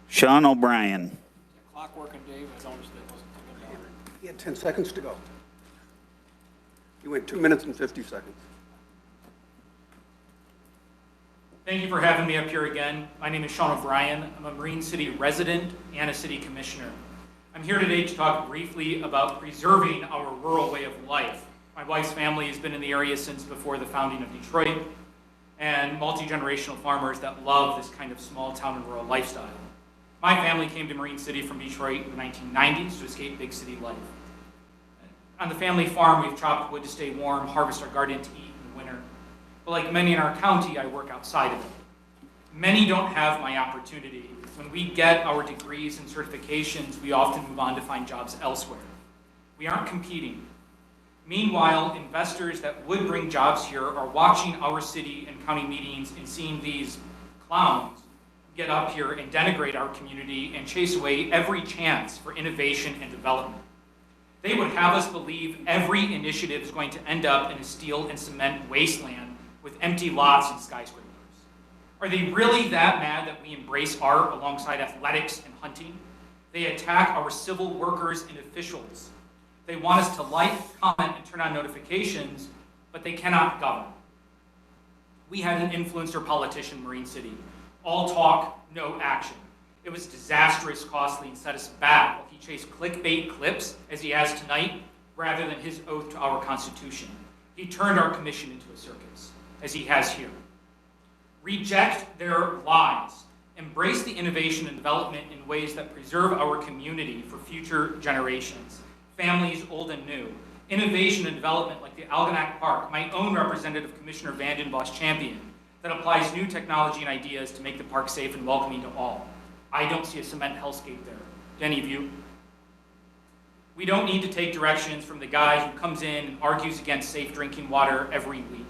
Sean O'Brien. Clockwork and Dave, as always, that wasn't too good. He had 10 seconds to go. He went 2 minutes and 50 seconds. Thank you for having me up here again. My name is Sean O'Brien. I'm a Marine City resident and a city commissioner. I'm here today to talk briefly about preserving our rural way of life. My wife's family has been in the area since before the founding of Detroit, and multi-generational farmers that love this kind of small town and rural lifestyle. My family came to Marine City from Detroit in the 1990s to escape big city life. On the family farm, we've chopped wood to stay warm, harvest our garden to eat in the winter. But like many in our county, I work outside of it. Many don't have my opportunity. When we get our degrees and certifications, we often move on to find jobs elsewhere. We aren't competing. Meanwhile, investors that would bring jobs here are watching our city and county meetings and seeing these clowns get up here and denigrate our community and chase away every chance for innovation and development. They would have us believe every initiative is going to end up in a steel and cement wasteland with empty lots and skyscrapers. Are they really that mad that we embrace art alongside athletics and hunting? They attack our civil workers and officials. They want us to like, comment, and turn on notifications, but they cannot govern. We had an influencer politician in Marine City. All talk, no action. It was disastrous, costly, and set us back while he chased clickbait clips, as he has tonight, rather than his oath to our Constitution. He turned our commission into a circus, as he has here. Reject their lies. Embrace the innovation and development in ways that preserve our community for future generations, families old and new. Innovation and development like the Algonac Park, my own representative, Commissioner Vanden Bosch champion, that applies new technology and ideas to make the park safe and welcoming to all. I don't see a cement hellscape there. Do any of you? We don't need to take directions from the guy who comes in and argues against safe drinking water every week.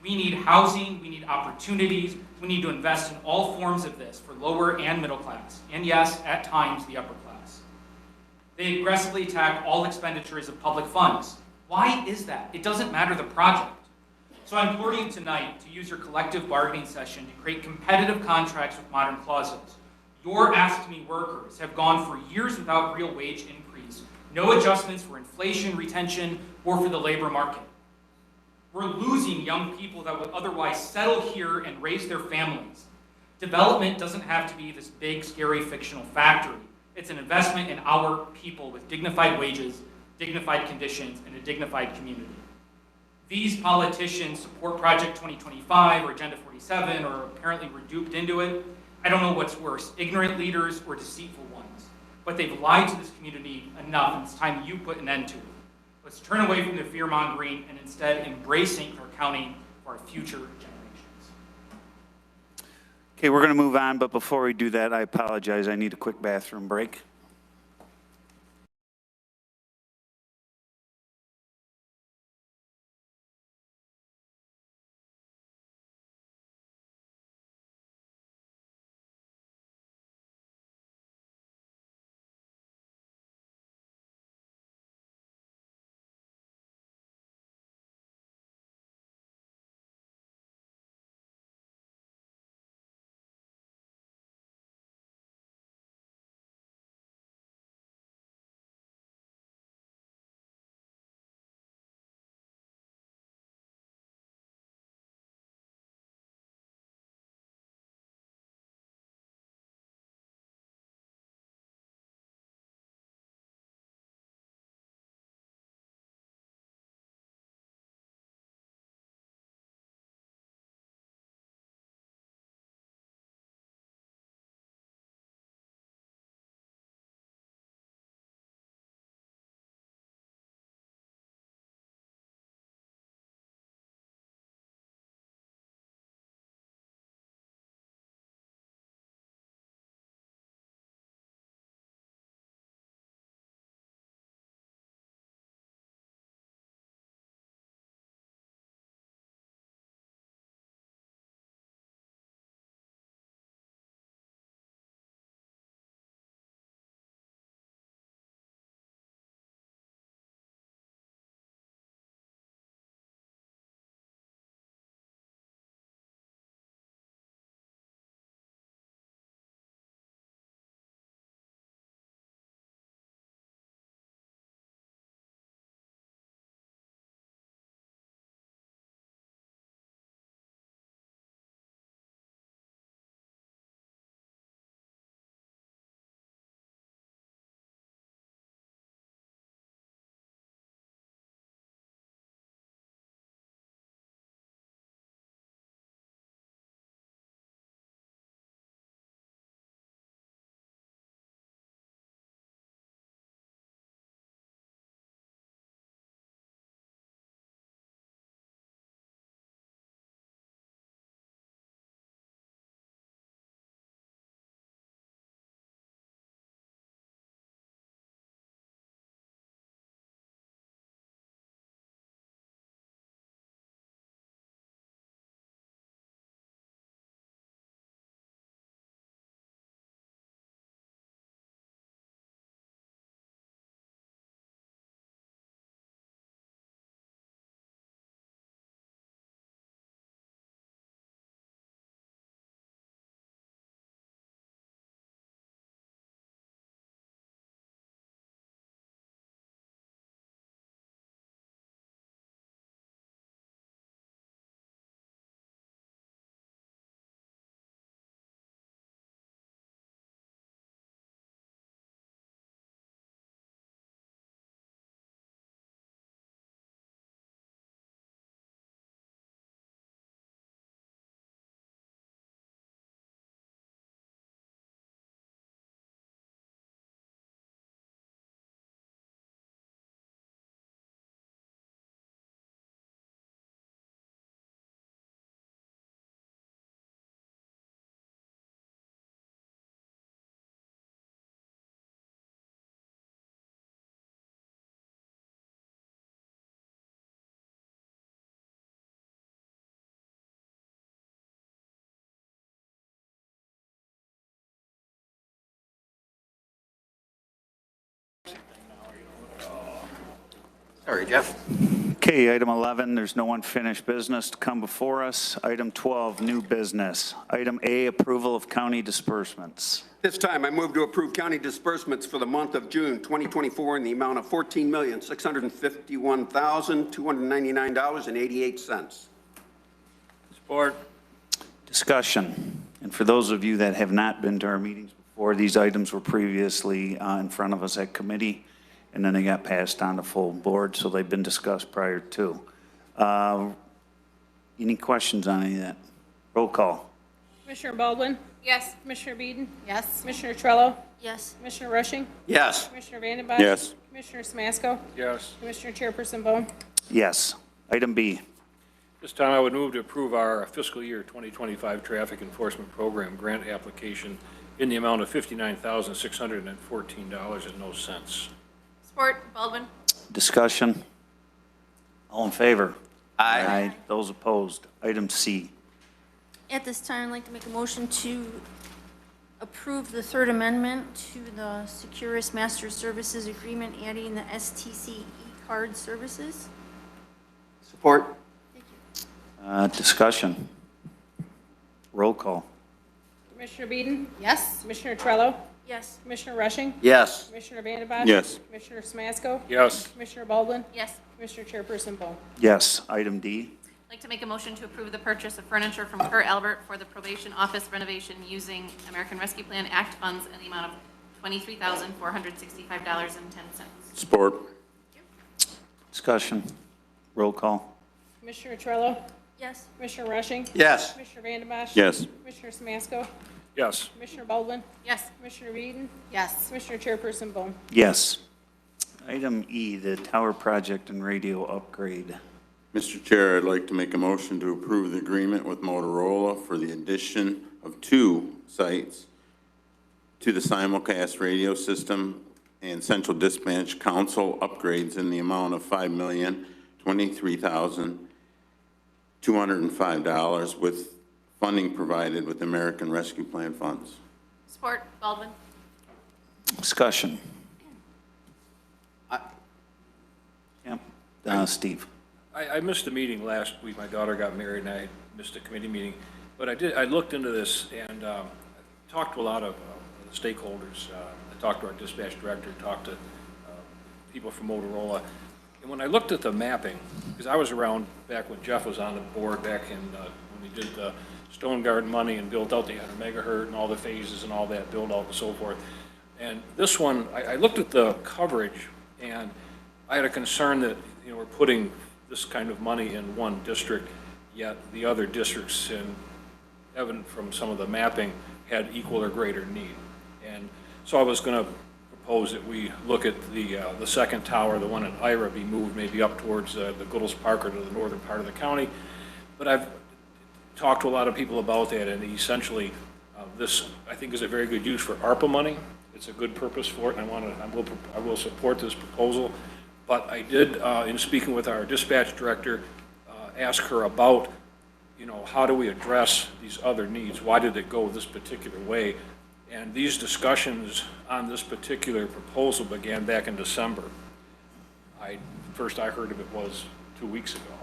We need housing, we need opportunities, we need to invest in all forms of this for lower and middle class, and yes, at times, the upper class. They aggressively attack all expenditures of public funds. Why is that? It doesn't matter the project. So I implore you tonight to use your collective bargaining session to create competitive contracts with modern clauses. Your ask-me workers have gone for years without real wage increase, No adjustments for inflation, retention, or for the labor market. We're losing young people that would otherwise settle here and raise their families. Development doesn't have to be this big, scary, fictional factory. It's an investment in our people with dignified wages, dignified conditions, and a dignified community. These politicians support Project 2025 or Agenda 47, or apparently we're duped into it. I don't know what's worse, ignorant leaders or deceitful ones. But they've lied to this community enough, and it's time you put an end to it. Let's turn away from the fear-mongering and instead embrace St. Clair County for our future generations. Okay, we're going to move on, but before we do that, I apologize. I need a quick bathroom break. Sorry, Jeff. Okay, item 11, there's no unfinished business to come before us. Item 12, new business. Item A, approval of county disbursements. This time, I move to approve county disbursements for the month of June 2024 in the amount of $14,651,299.88. Support. Discussion. And for those of you that have not been to our meetings before, these items were previously in front of us at committee, and then they got passed on to full board, so they've been discussed prior to. Any questions on any of that? Roll call. Commissioner Baldwin? Yes. Commissioner Beeden? Yes. Commissioner Trello? Yes. Commissioner Rushing? Yes. Commissioner Vanden Bosch? Yes. Commissioner Smasko? Yes. Commissioner Chairperson Bone? Yes. Item B. This time I would move to approve our fiscal year 2025 traffic enforcement program grant application in the amount of $59,614.00. Support. Baldwin. Discussion. All in favor? Aye. Those opposed? Item C. At this time, I'd like to make a motion to approve the third amendment to the Securus Master Services Agreement, adding the STC e-card services. Support. Discussion. Roll call. Commissioner Beeden? Yes. Commissioner Trello? Yes. Commissioner Rushing? Yes. Commissioner Vanden Bosch? Yes. Commissioner Smasko? Yes. Commissioner Baldwin? Yes. Commissioner Chairperson Bone? Yes. Item D. I'd like to make a motion to approve the purchase of furniture from Kerr Albert for the probation office renovation using American Rescue Plan Act funds in the amount of $23,465.10. Support. Discussion. Roll call. Commissioner Trello? Yes. Commissioner Rushing? Yes. Commissioner Vanden Bosch? Yes. Commissioner Smasko? Yes. Commissioner Baldwin? Yes. Commissioner Beeden? Yes. Commissioner Chairperson Bone? Yes. Item E, the tower project and radio upgrade. Mr. Chair, I'd like to make a motion to approve the agreement with Motorola for the addition of 2 sites to the simulcast radio system and central dispatch console upgrades in the amount of $5,023,205 with funding provided with American Rescue Plan funds. Support. Baldwin. Discussion. Steve. I missed the meeting last week. My daughter got married, and I missed a committee meeting. But I looked into this and talked to a lot of the stakeholders. I talked to our dispatch director, talked to people from Motorola. And when I looked at the mapping, because I was around back when Jeff was on the board back in when we did the Stone Garden money and built out the 100 megahertz and all the phases and all that build out and so forth. And this one, I looked at the coverage, and I had a concern that, you know, we're putting this kind of money in one district, yet the other districts, and evident from some of the mapping, had equal or greater need. And so I was going to propose that we look at the second tower, the one at Ira, be moved maybe up towards the Goodles Park or to the northern part of the county. But I've talked to a lot of people about that, and essentially this, I think, is a very good use for ARPA money. It's a good purpose for it, and I will support this proposal. But I did, in speaking with our dispatch director, ask her about, you know, how do we address these other needs? Why did it go this particular way? And these discussions on this particular proposal began back in December. First I heard of it was 2 weeks ago.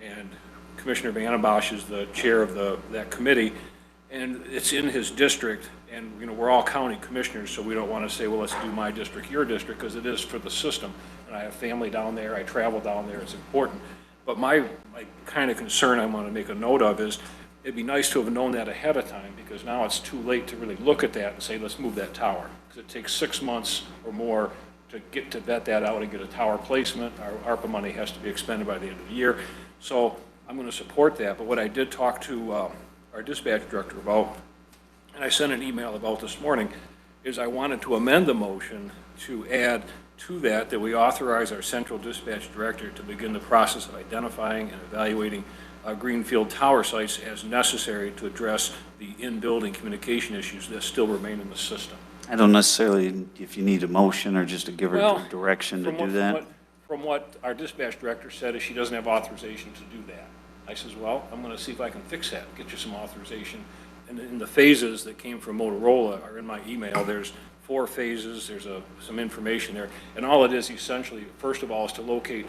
And Commissioner Vanden Bosch is the chair of that committee, and it's in his district. And, you know, we're all county commissioners, so we don't want to say, well, let's do my district, your district, because it is for the system. And I have family down there, I travel down there, it's important. But my kind of concern I want to make a note of is, it'd be nice to have known that ahead of time, because now it's too late to really look at that and say, let's move that tower. Because it takes 6 months or more to get to vet that out and get a tower placement. Our ARPA money has to be expended by the end of the year. So I'm going to support that. But what I did talk to our dispatch director about, and I sent an email about this morning, is I wanted to amend the motion to add to that we authorize our central dispatch director to begin the process of identifying and evaluating greenfield tower sites as necessary to address the in-building communication issues that still remain in the system. I don't necessarily, if you need a motion or just to give her direction to do that. From what our dispatch director said, is she doesn't have authorization to do that. I says, well, I'm going to see if I can fix that, get you some authorization. And in the phases that came from Motorola are in my email. There's 4 phases. There's some information there. And all it is essentially, first of all, is to locate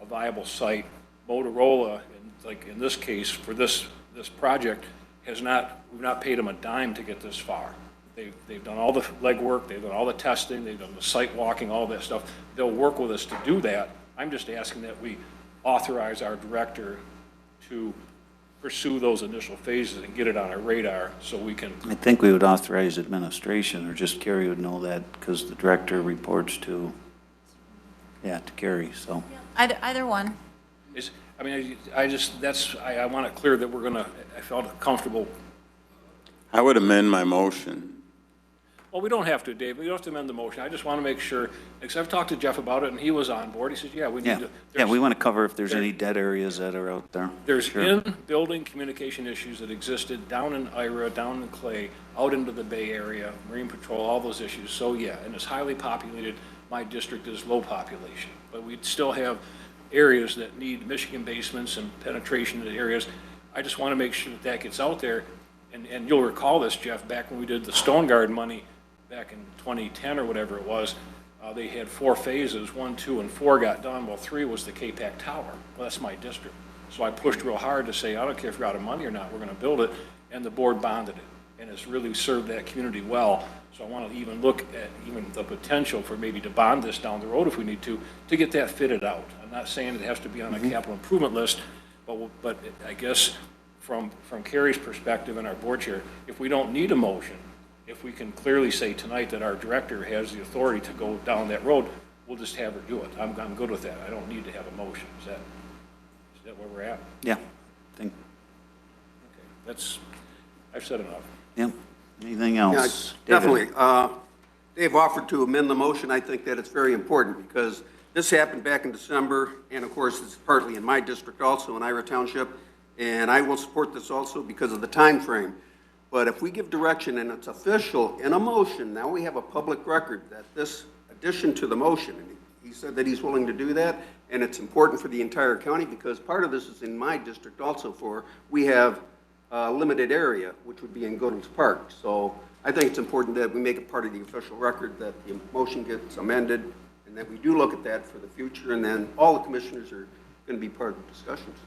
a viable site. Motorola, like in this case, for this project, we've not paid them a dime to get this far. They've done all the legwork, they've done all the testing, they've done the site walking, all that stuff. They'll work with us to do that. I'm just asking that we authorize our director to pursue those initial phases and get it on our radar so we can. I think we would authorize administration, or just Carrie would know that, because the director reports to Carrie, so. Either one. I want it clear that we're gonna, I felt comfortable. I would amend my motion. Well, we don't have to, Dave. We don't have to amend the motion. I just want to make sure, because I've talked to Jeff about it, and he was on board. He says, yeah, we need to. Yeah, we want to cover if there's any dead areas that are out there. There's Sure. in-building communication issues that existed down in Ira, down in Clay, out into the Bay Area, Marine Patrol, all those issues. So, yeah, and it's highly populated. My district is low population. But we still have areas that need Michigan basements and penetration into areas. I just want to make sure that gets out there. And you'll recall this, Jeff, back when we did the Stone Garden money back in 2010 or whatever it was, they had 4 phases, 1, 2, and 4 got done. Well, 3 was the KPAC Tower. Well, that's my district. So I pushed real hard to say, I don't care if you're out of money or not, we're going to build it, and the board bonded it. And it's really served that community well. So I want to even look at even the potential for maybe to bond this down the road if we need to get that fitted out. I'm not saying it has to be on a capital improvement list, but I guess from Carrie's perspective and our board chair, if we don't need a motion, if we can clearly say tonight that our director has the authority to go down that road, we'll just have her do it. I'm good with that. I don't need to have a motion. Is that where we're at? Yeah, I think. Okay, I've said enough. Yep. Anything else? Yeah, David? definitely. Dave offered to amend the motion. I think that it's very important because this happened back in December, and of course, it's partly in my district also, in Ira Township, and I will support this also because of the time frame. But if we give direction and it's official in a motion, now we have a public record that this addition to the motion, and he said that he's willing to do that, and it's important for the entire county because part of this is in my district also we have a limited area, which would be in Goodings Park. So I think it's important that we make it part of the official record that the motion gets amended and that we do look at that for the future, and then all the commissioners are going to be part of the discussions.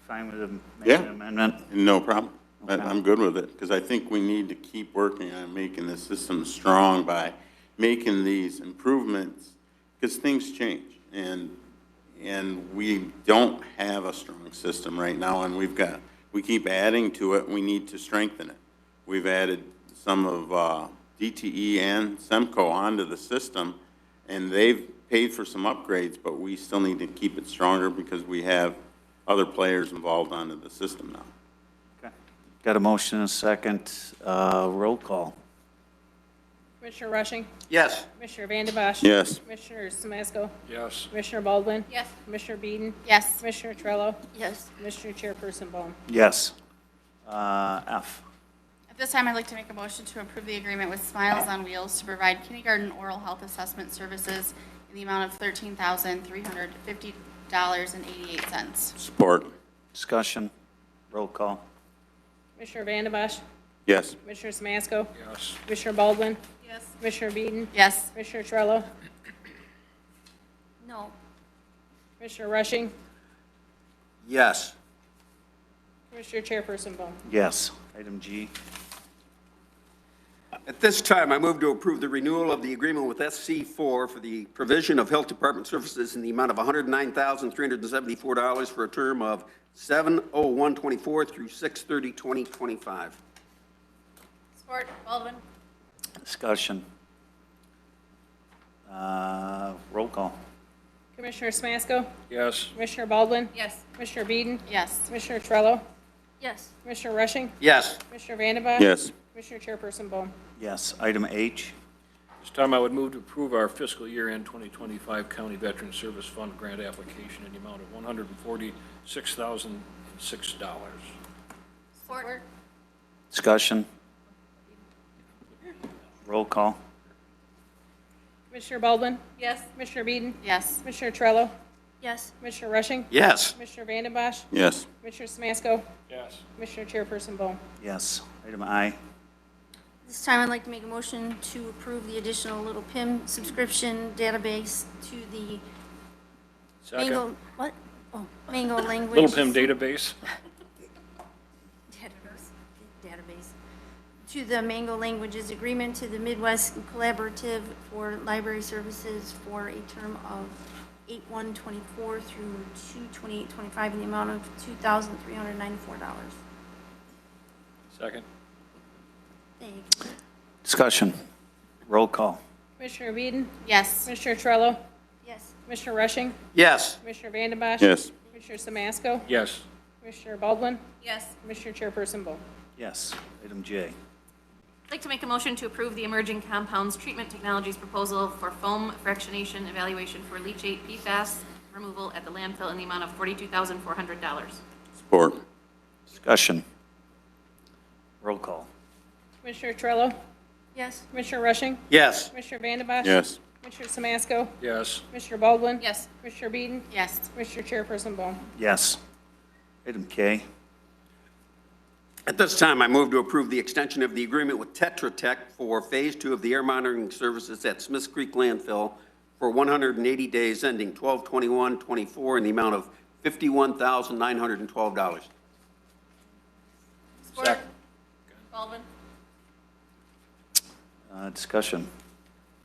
Fine with making an amendment? No problem. Okay. I'm good with it, because I think we need to keep working on making the system strong by making these improvements, because things change, and we don't have a strong system right now, and we keep adding to it. We need to strengthen it. We've added some of DTE and SEMCO onto the system, and they've paid for some upgrades, but we still need to keep it stronger because we have other players involved onto the system now. Okay. Got a motion and a second. Roll call. Commissioner Rushing? Yes. Commissioner Van de Bosch? Yes. Commissioner Samasco? Yes. Commissioner Baldwin? Yes. Commissioner Beeden? Yes. Commissioner Trello? Yes. Commissioner Chairperson Bone? Yes. F. At this time, I'd like to make a motion to approve the agreement with Smiles on Wheels to provide kindergarten oral health assessment services in the amount of $13,350.88. Support. Discussion. Roll call. Commissioner Van de Bosch? Yes. Commissioner Samasco? Yes. Commissioner Baldwin? Yes. Commissioner Beeden? Yes. Commissioner Trello? No. Commissioner Rushing? Yes. Commissioner Chairperson Bone? Yes. Item G. At this time, I move to approve the renewal of the agreement with SC4 for the provision of health department services in the amount of $109,374 for a term of 7/01/24 through 6/30/2025. Support. Baldwin? Discussion. Roll call. Commissioner Samasco? Yes. Commissioner Baldwin? Yes. Commissioner Beeden? Yes. Commissioner Trello? Yes. Commissioner Rushing? Yes. Commissioner Van de Bosch? Yes. Commissioner Chairperson Bone? Yes. Item H. This time I would move to approve our fiscal year-end 2025 County Veteran Service Fund grant application in the amount of $146,006. Support. Discussion. Roll call. Commissioner Baldwin? Yes. Commissioner Beeden? Yes. Commissioner Trello? Yes. Commissioner Rushing? Yes. Commissioner Van de Bosch? Yes. Commissioner Samasco? Yes. Commissioner Chairperson Bone? Yes. Item I. This time, I'd like to make a motion to approve the additional Little PIM subscription database to the Second. Mango, what? Oh, Mango language. Little PIM database. Database. To the Mango Languages Agreement to the Midwest Collaborative for Library Services for a term of 8/1/24 through 2/28/25 in the amount of $2,394. Second. Thank you. Discussion. Roll call. Commissioner Eden? Yes. Commissioner Trello? Yes. Commissioner Rushing? Yes. Commissioner Vanden Bosch? Yes. Commissioner Samasco? Yes. Commissioner Baldwin? Yes. Commissioner Chairperson Bo. Yes. Item J. I'd like to make a motion to approve the Emerging Compounds Treatment Technologies proposal for foam fractionation evaluation for leachate PFAS removal at the landfill in the amount of $42,400. Support. Discussion. Roll call. Commissioner Trello? Yes. Commissioner Rushing? Yes. Commissioner Vanden Bosch? Yes. Commissioner Samasco? Yes. Commissioner Baldwin? Yes. Commissioner Eden? Yes. Commissioner Chairperson Bo. Yes. Item K. At this time, I move to approve the extension of the agreement with Tetra Tech for Phase 2 of the air monitoring services at Smiths Creek Landfill for 180 days ending 12/21/24 in the amount of $51,912. Support. Baldwin? Discussion.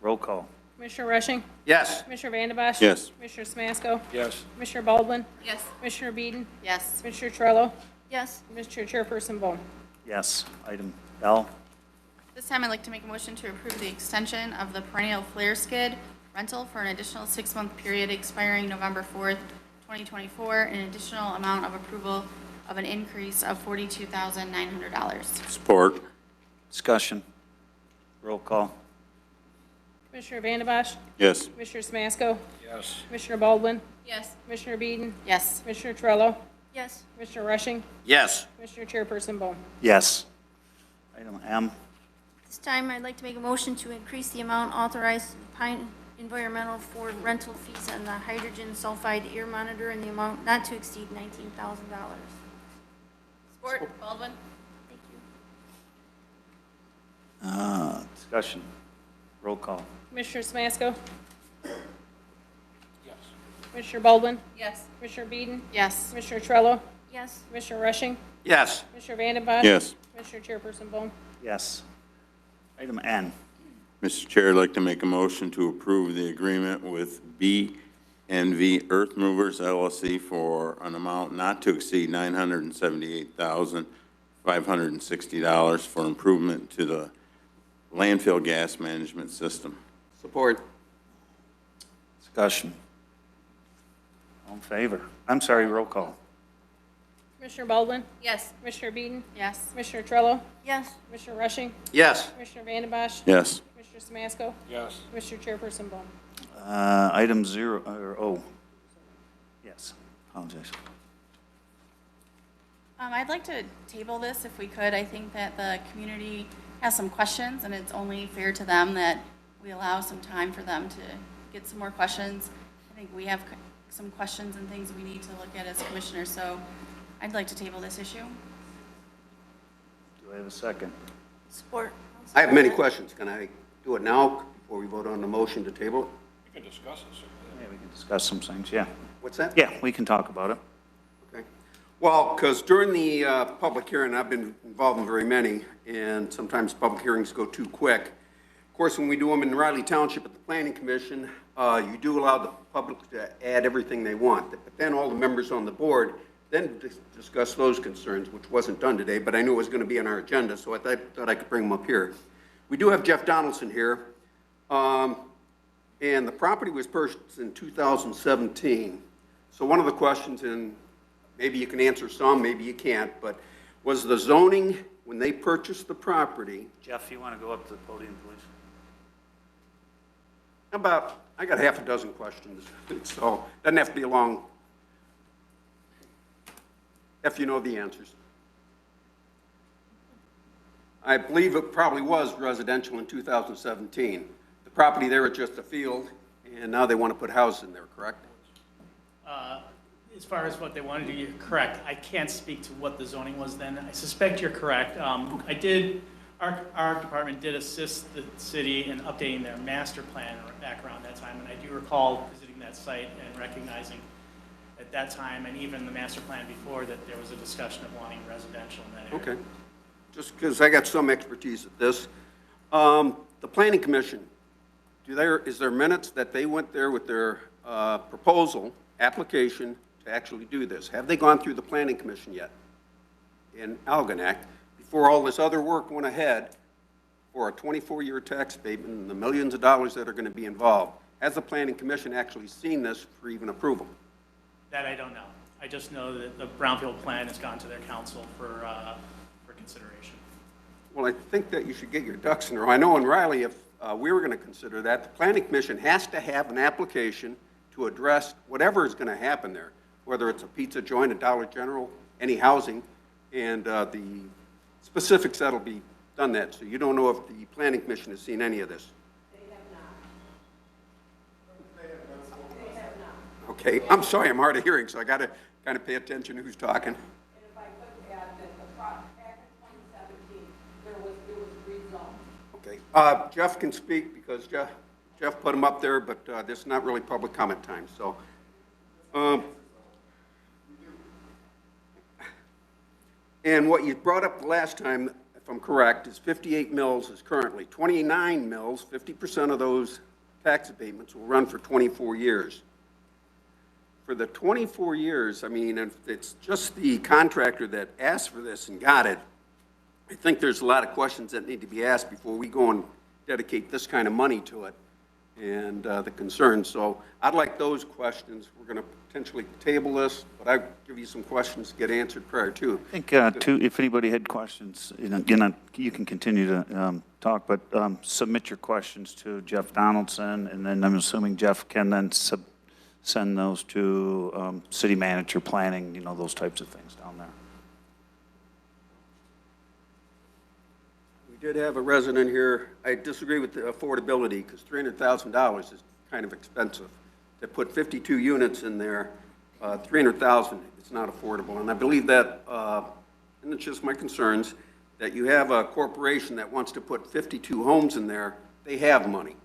Roll call. Commissioner Rushing? Yes. Commissioner Vanden Bosch? Yes. Commissioner Samasco? Yes. Commissioner Baldwin? Yes. Commissioner Eden? Yes. Commissioner Trello? Yes. Commissioner Chairperson Bo. Yes. Item L. This time, I'd like to make a motion to approve the extension of the perennial flare skid rental for an additional 6-month period expiring November 4th, 2024, an additional amount of approval of an increase of $42,900. Support. Discussion. Roll call. Commissioner Vanden Bosch? Yes. Commissioner Samasco? Yes. Commissioner Baldwin? Yes. Commissioner Eden? Yes. Commissioner Trello? Yes. Commissioner Rushing? Yes. Commissioner Chairperson Bo. Yes. Item M. This time, I'd like to make a motion to increase the amount authorized to Pine Environmental for rental fees on the hydrogen sulfide air monitor in the amount not to exceed $19,000. Support. Baldwin? Thank you. Discussion. Roll call. Commissioner Samasco? Yes. Commissioner Baldwin? Yes. Commissioner Eden? Yes. Commissioner Trello? Yes. Commissioner Rushing? Yes. Commissioner Vanden Bosch? Yes. Commissioner Chairperson Bo. Yes. Item N. Mr. Chair, I'd like to make a motion to approve the agreement with B&V Earth Movers LLC for an amount not to exceed $978,560 for improvement to the landfill gas management system. Support. Discussion. All in favor? I'm sorry, roll call. Commissioner Baldwin? Yes. Commissioner Eden? Yes. Commissioner Trello? Yes. Commissioner Rushing? Yes. Commissioner Vanden Bosch? Yes. Commissioner Samasco? Yes. Commissioner Chairperson Bo. Item 0, or O. Yes, apologize. I'd like to table this if we could. I think that the community has some questions, and it's only fair to them that we allow some time for them to get some more questions. I think we have some questions and things we need to look at as commissioners, so I'd like to table this issue. Do I have a second? Support. I have many questions. Can I do it now before we vote on the motion to table it? We can discuss it, sir. Yeah, we can discuss some things, yeah. What's that? Yeah, we can talk about it. Okay. Well, because during the public hearing, I've been involved in very many, and sometimes public hearings go too quick. Of course, when we do them in Riley Township at the Planning Commission, you do allow the public to add everything they want. But then all the members on the board then discuss those concerns, which wasn't done today, but I knew it was going to be on our agenda, so I thought I could bring them up here. We do have Jeff Donaldson here, and the property was purchased in 2017. So one of the questions, and maybe you can answer some, maybe you can't, but was the zoning, when they purchased the property? Jeff, you want to go up to the podium, please? I got half a dozen questions, so doesn't have to be long if you know the answers. I believe it probably was residential in 2017. The property there is just a field, and now they want to put houses in there, correct? As far as what they wanted to do, you're correct. I can't speak to what the zoning was then. I suspect you're correct. Our department did assist the city in updating their master plan back around that time, and I do recall visiting that that site and recognizing at that time, and even the master plan before, that there was a discussion of wanting residential in that area. Okay. Just because I got some expertise at this. The Planning Commission, is there minutes that they went there with their proposal, application to actually do this? Have they gone through the Planning Commission yet in Algonac before all this other work went ahead for a 24-year tax abatement and the millions of dollars that are going to be involved? Has the Planning Commission actually seen this for even approval? That I don't know. I just know that the Brownfield plan has gone to their council for consideration. Well, I think that you should get your ducks in a row. I know in Riley, if we were going to consider that, the Planning Commission has to have an application to address whatever is going to happen there, whether it's a pizza joint, a Dollar General, any housing, and the specifics that'll be done that. So you don't know if the Planning Commission has seen any of this. Okay, I'm sorry, I'm hard of hearing, so I got to kind of pay attention to who's talking. And if I could add that back in 2017, it was rezoned. Okay, Jeff can speak because Jeff put him up there, but this is not really public comment time, so. And what you brought up the last time, if I'm correct, is 58 mills is currently 29 mills. 50% of those tax abatements will run for 24 years. For the 24 years, I mean, if it's just the contractor that asked for this and got it, I think there's a lot of questions that need to be asked before we go and dedicate this kind of money to it and the concerns. So I'd like those questions. We're going to potentially table this, but I'll give you some questions to get answered prior to. I think, too, if anybody had questions, again, you can continue to talk, but submit your questions to Jeff Donaldson, and then I'm assuming Jeff can then send those to city manager, planning, you know, those types of things down there. We did have a resident here. I disagree with the affordability because $300,000 is kind of expensive. To put 52 units in there, $300,000 is not affordable. And I believe that, and it's just my concerns, that you have a corporation that wants to put 52 homes in there, they have money.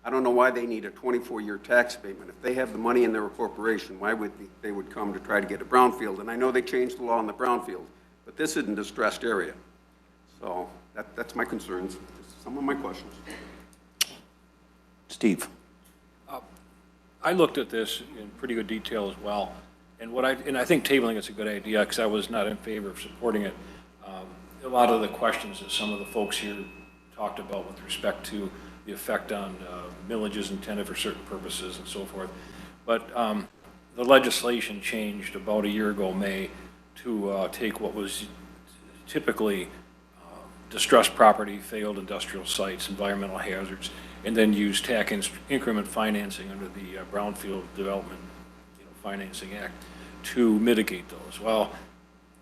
I don't know why they need a 24-year tax abatement. If they have the money in their corporation, why would they would come to try to get a brownfield? And I know they changed the law on the brownfield, but this isn't a distressed area. So that's my concerns. Some of my questions. Steve. I looked at this in pretty good detail as well, and I think tabling is a good idea because I was not in favor of supporting it. A lot of the questions that some of the folks here talked about with respect to the effect on millages intended for certain purposes and so forth, but the legislation changed about a year ago, May, to take what was typically distressed property, failed industrial sites, environmental hazards, and then use tax increment financing under the Brownfield Development Financing Act to mitigate those. Well,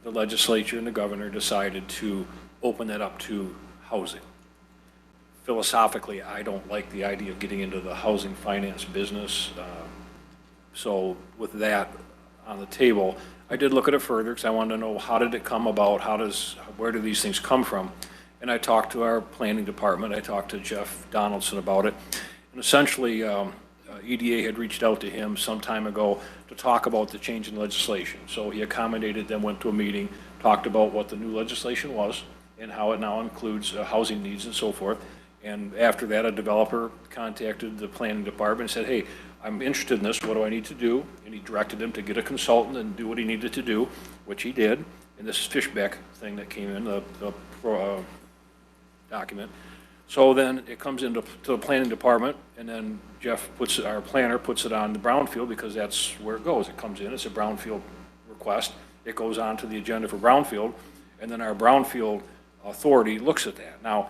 the legislature and the governor decided to open that up to housing. Philosophically, I don't like the idea of getting into the housing finance business. So with that on the table, I did look at it further because I wanted to know how did it come about, where do these things come from? And I talked to our planning department, I talked to Jeff Donaldson about it, and essentially EDA had reached out to him some time ago to talk about the change in legislation. So he accommodated them, went to a meeting, talked about what the new legislation was and how it now includes housing needs and so forth. And after that, a developer contacted the planning department and said, hey, I'm interested in this, what do I need to do? And he directed him to get a consultant and do what he needed to do, which he did. And this Fishbeck thing that came in, the document. So then it comes into the planning department, and then Jeff our planner puts it on the Brownfield because that's where it goes. It comes in, it's a Brownfield request. It goes on to the agenda for Brownfield, and then our Brownfield authority looks at that. Now,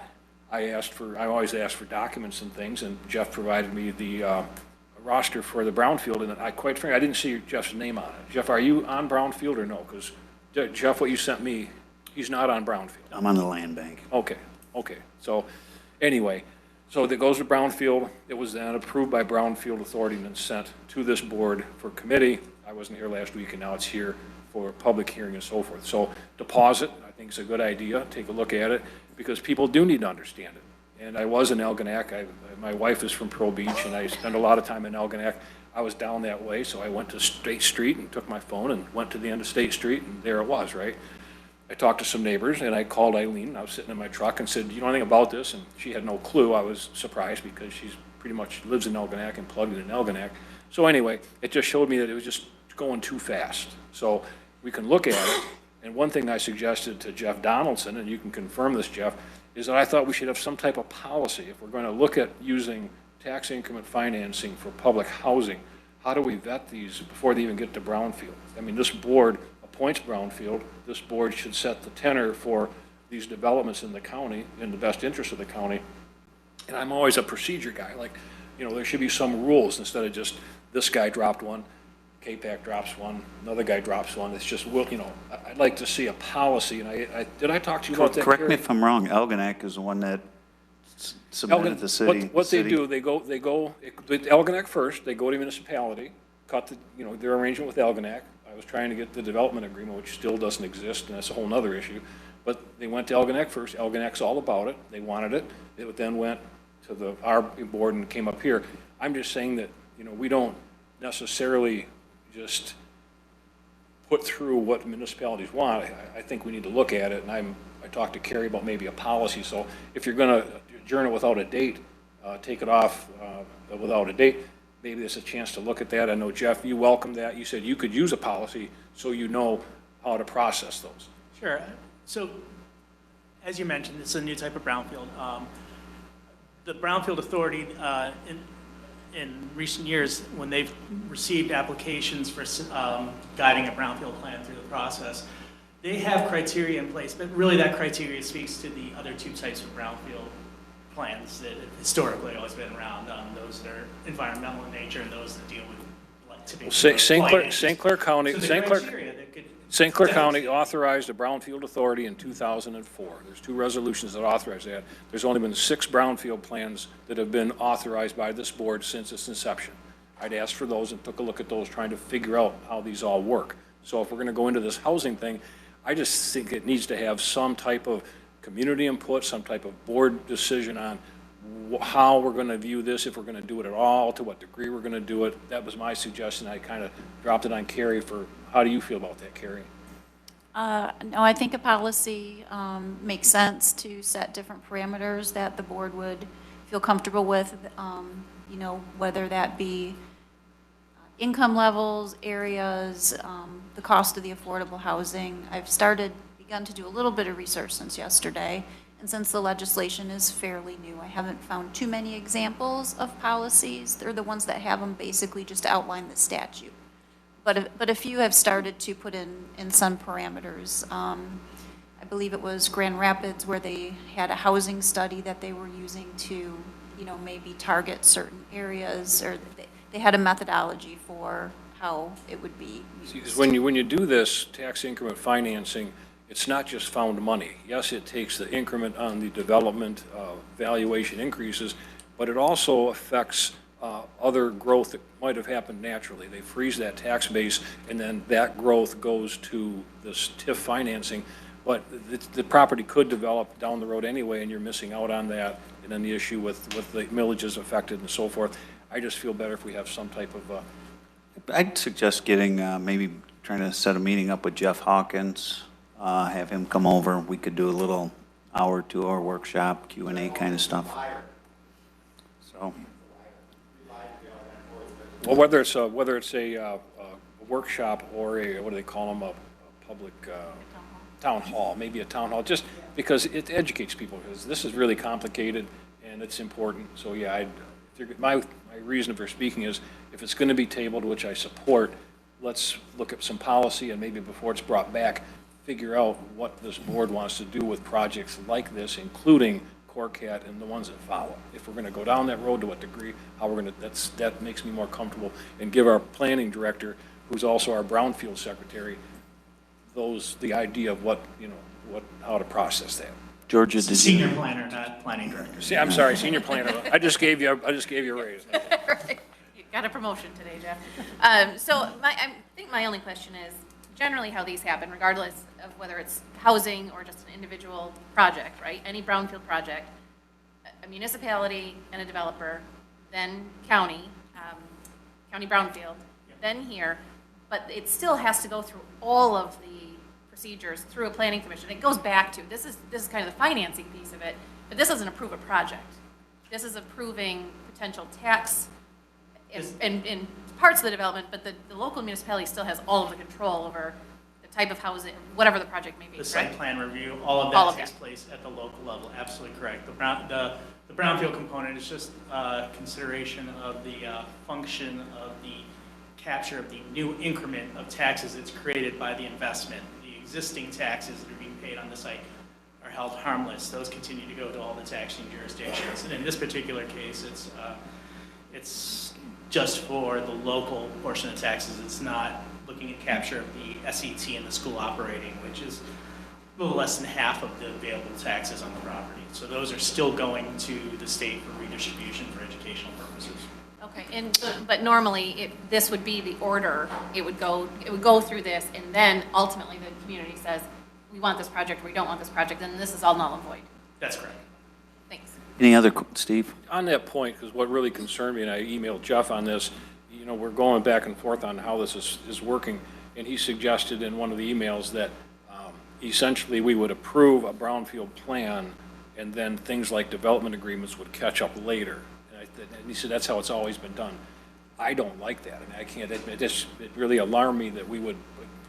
I always ask for documents and things, and Jeff provided me the roster for the Brownfield, and quite frankly, I didn't see Jeff's name on it. Jeff, are you on Brownfield or no? Because Jeff, what you sent me, he's not on Brownfield. I'm on the land bank. Okay. So anyway, so that goes to Brownfield. It was then approved by Brownfield Authority and then sent to this board for committee. I wasn't here last week, and now it's here for public hearing and so forth. So deposit, I think it's a good idea. Take a look at it because people do need to understand it. And I was in Algonac. My wife is from Pearl Beach, and I spend a lot of time in Algonac. I was down that way, so I went to State Street and took my phone and went to the end of State Street, and there it was, right? I talked to some neighbors, and I called Eileen. I was sitting in my truck and said, "Do you know anything about this?" And she had no clue. I was surprised because she's pretty much lives in Elginak and plugged in Elginak. So anyway, it just showed me that it was just going too fast. So we can look at it. And one thing I suggested to Jeff Donaldson, and you can confirm this, Jeff, is that I thought we should have some type of policy. If we're going to look at using tax increment financing for public housing, how do we vet these before they even get to Brownfield? I mean, this board appoints Brownfield. This board should set the tenor for these developments in the county, in the best interest of the county. And I'm always a procedure guy. Like, you know, there should be some rules instead of just this guy dropped one, KPAC drops one, another guy drops one. It's just, well, you know, I'd like to see a policy. And did I talk to you about that? Correct me if I'm wrong, Elginak is the one that submitted the city. What they do, they go, with Elginak first, they go to municipality, cut the, you know, their arrangement with Elginak. I was trying to get the development agreement, which still doesn't exist, and that's a whole nother issue. But they went to Elginak first. Elginak's all about it. They wanted it. It then went to our board and came up here. I'm just saying that, you know, we don't necessarily just put through what municipalities want. I think we need to look at it, and I talked to Carrie about maybe a policy. So if you're going to adjourn it without a date, take it off without a date, maybe there's a chance to look at that. I know, Jeff, you welcomed that. You said you could use a policy so you know how to process those. Sure. So, as you mentioned, it's a new type of brownfield. The Brownfield Authority, in recent years, when they've received applications for guiding a brownfield plan through the process, they have criteria in place, but really that criteria speaks to the other two types of brownfield plans that have historically always been around, those that are environmental in nature and those that deal with, like, typically. St. Clair County, St. Clair County authorized the Brownfield Authority in 2004. There's 2 resolutions that authorize that. There's only been 6 brownfield plans that have been authorized by this board since its inception. I'd asked for those and took a look at those, trying to figure out how these all work. So if we're going to go into this housing thing, I just think it needs to have some type of community input, some type of board decision on how we're going to view this, if we're going to do it at all, to what degree we're going to do it. That was my suggestion. I kind of dropped it on Carrie for, how do you feel about that, Carrie? No, I think a policy makes sense to set different parameters that the board would feel comfortable with, you know, whether that be income levels, areas, the cost of the affordable housing. I've begun to do a little bit of research since yesterday, and since the legislation is fairly new, I haven't found too many examples of policies. They're the ones that have them basically just outline the statute. But a few have started to put in some parameters. I believe it was Grand Rapids where they had a housing study that they were using to, you know, maybe target certain areas, or they had a methodology for how it would be used. Because when you do this tax increment financing, it's not just found money. Yes, it takes the increment on the development valuation increases, but it also affects other growth that might have happened naturally. They freeze that tax base, and then that growth goes to this TIF financing. But the property could develop down the road anyway, and you're missing out on that. And then the issue with the millages affected and so forth. I just feel better if we have some type of. I'd suggest getting, maybe trying to set a meeting up with Jeff Hawkins, have him come over. We could do a little hour, 2-hour workshop, Q&A kind of stuff. So. Well, whether it's a workshop or what do they call them, a public town hall, maybe a town hall, just because it educates people, because this is really complicated and it's important. So yeah, my reason for speaking is, if it's going to be tabled, which I support, let's look at some policy, and maybe before it's brought back, figure out what this board wants to do with projects like this, including Corcat and the ones that follow. If we're going to go down that road, to what degree, how we're going to, that makes me more comfortable, and give our planning director, who's also our Brownfield secretary, the idea of what, you know, how to process that. Georgia, did you? Senior planner, not planning director. See, I'm sorry, senior planner. I just gave you a raise. Right. You got a promotion today, Jeff. So I think my only question is generally how these happen, regardless of whether it's housing or just an individual project, right? Any brownfield project, a municipality and a developer, then county. County Brownfield, then here, but it still has to go through all of the procedures through a planning commission. It goes back to, this is kind of the financing piece of it, but this doesn't approve a project. This is approving potential tax and parts of the development, but the local municipality still has all of the control over the type of housing, whatever the project may be, The correct? site plan review, all of All that of takes that. place at the local level, absolutely correct. The brownfield component is just consideration of the function of the capture of the new increment of taxes that's created by the investment. The existing taxes that are being paid on the site are held harmless. Those continue to go to all the taxing jurisdictions. And in this particular case, it's just for the local portion of taxes. It's not looking at capture of the SET and the school operating, which is a little less than half of the available taxes on the property. So those are still going to the state for redistribution for educational purposes. Okay, but normally, this would be the order, it would go through this, and then ultimately the community says, we want this project, or we don't want this project, and this is all null and void. That's correct. Thanks. Any other, Steve? On that point, because what really concerned me, and I emailed Jeff on this, you know, we're going back and forth on how this is working, and he suggested in one of the emails that essentially we would approve a brownfield plan, and then things like development agreements would catch up later. And he said that's how it's always been done. I don't like that. I mean, I can't, it really alarmed me that we would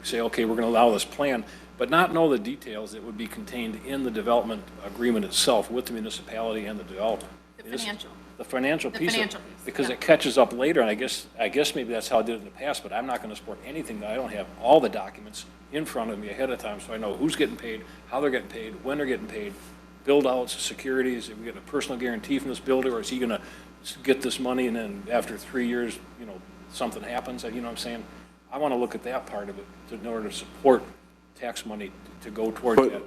say, okay, we're going to allow this plan, but not know the details that would be contained in the development agreement itself with the municipality and the developer. The financial piece, because it catches up later, and I guess maybe that's how I did it in the past, but I'm not going to support anything that I don't have all the documents in front of me ahead of time, so I know who's getting paid, how they're getting paid, when they're getting paid, build-outs, securities, are we getting a personal guarantee from this builder, or is he going to get this money and then after 3 years, you know, something happens, you know what I'm saying? I want to look at that part of it in order to support tax money to go towards that.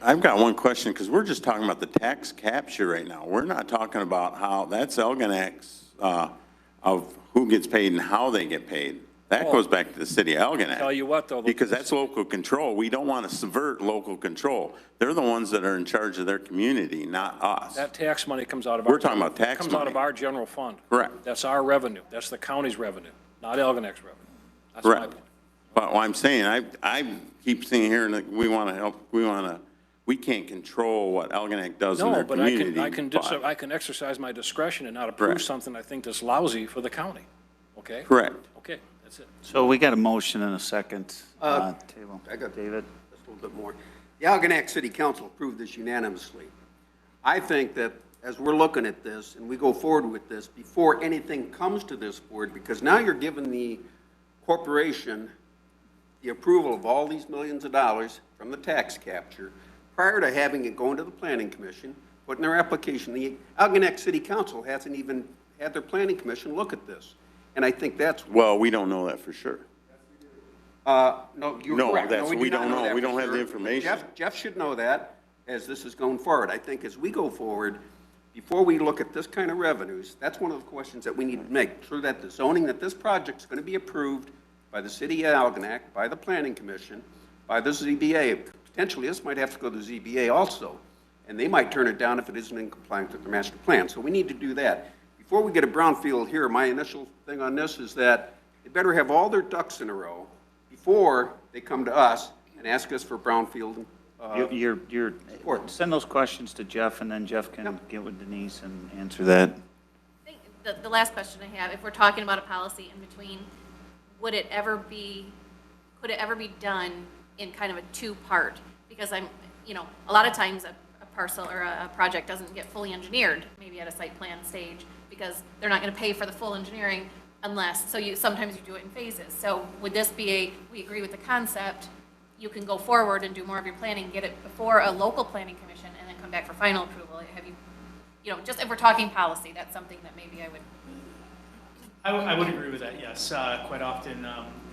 I've got one question, because we're just talking about the tax capture right now. We're not talking about how, that's Elginak's, of who gets paid and how they get paid. That goes back to the city of Elginak. Tell you what, though. Because that's local control. We don't want to subvert local control. They're the ones that are in charge of their community, not us. That tax money comes out of We're talking about tax comes out money. of our general fund. Correct. That's our revenue. That's the county's revenue, not Elginak's revenue. That's my Correct. point. But what I'm saying, I keep seeing here that we want to help, we can't control what Elginak does in their No, but community. I can exercise my discretion and not approve Correct. something I think that's lousy for the county, okay? Correct. Okay, that's it. So we got a motion and a second. Table. I got David? just a little bit more. The Algonac City Council approved this unanimously. I think that as we're looking at this and we go forward with this, before anything comes to this board, because now you're giving the corporation the approval of all these millions of dollars from the tax capture, prior to having it go into the planning commission, put in their application. The Algonac City Council hasn't even had their planning commission look at this. And I think that's. Well, we don't know that for sure. No, you're No, correct. that's- do we not don't know. that We for don't have the sure. information. Jeff should know that as this is going forward. I think as we go forward, before we look at this kind of revenues, that's one of the questions that we need to make, sure that the zoning, that this project's going to be approved by the city of Algonac, by the planning commission, by the ZBA. Potentially, this might have to go to the ZBA also, and they might turn it down if it isn't in compliance with the master plan. So we need to do that. Before we get a brownfield here, my initial thing on this is that they better have all their ducks in a row before they come to us and ask us for brownfield. You're send those questions to Jeff, and then Jeff can get with Denise and answer that. I think the last question I have, if we're talking about a policy in between, could it ever be done in kind of a two-part? Because a lot of times a parcel or a project doesn't get fully engineered, maybe at a site plan stage, because they're not going to pay for the full engineering unless, sometimes you do it in phases. So would this be we agree with the concept, you can go forward and do more of your planning, get it before a local planning commission, and then come back for final approval? Have you, just if we're talking policy, that's something that maybe I would agree with that, yes. Quite often,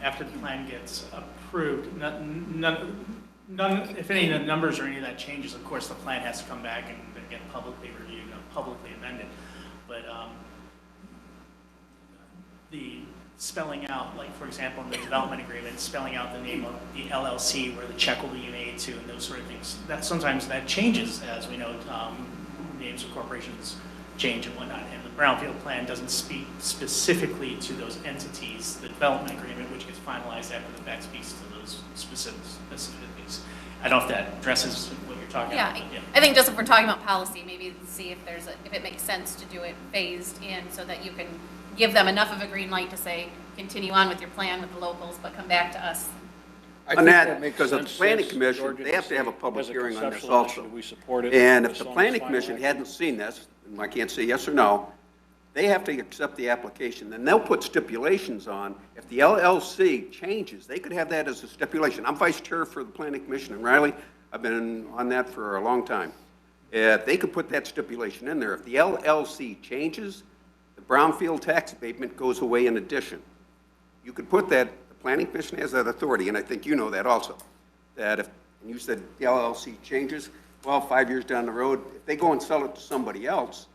after the plan gets approved, if any of the numbers or any of that changes, of course, the plan has to come back and get publicly reviewed and publicly amended. But the spelling out, like for example, in the development agreement, spelling out the name of the LLC where the check will be made to and those sort of things, sometimes that changes, as we know, names of corporations change and whatnot. And the Brownfield plan doesn't speak specifically to those entities. The development agreement, which gets finalized after the fact, speaks to those specifics. I don't know if that addresses what you're talking about. But I think just if we're talking about policy, maybe see if if it makes sense to do it phased in so that you can give them enough of a green light to say, continue on with your plan with the locals, but come back to us. On that, because of the planning commission, they have to have a public hearing on this also. We support it. And if as the long as planning it's commission finalized. hadn't seen this, and I can't say yes or no, they have to accept the application, then they'll put stipulations on. If the LLC changes, they could have that as a stipulation. I'm vice chair for the planning commission in Riley. I've been on that for a long time. They could put that stipulation in there. If the LLC changes, the Brownfield tax abatement goes away in addition. You could put that, the planning commission has that authority, and I think you know that also, that if, and you said the LLC changes, well, 5 years down the road, if they go and sell it to somebody else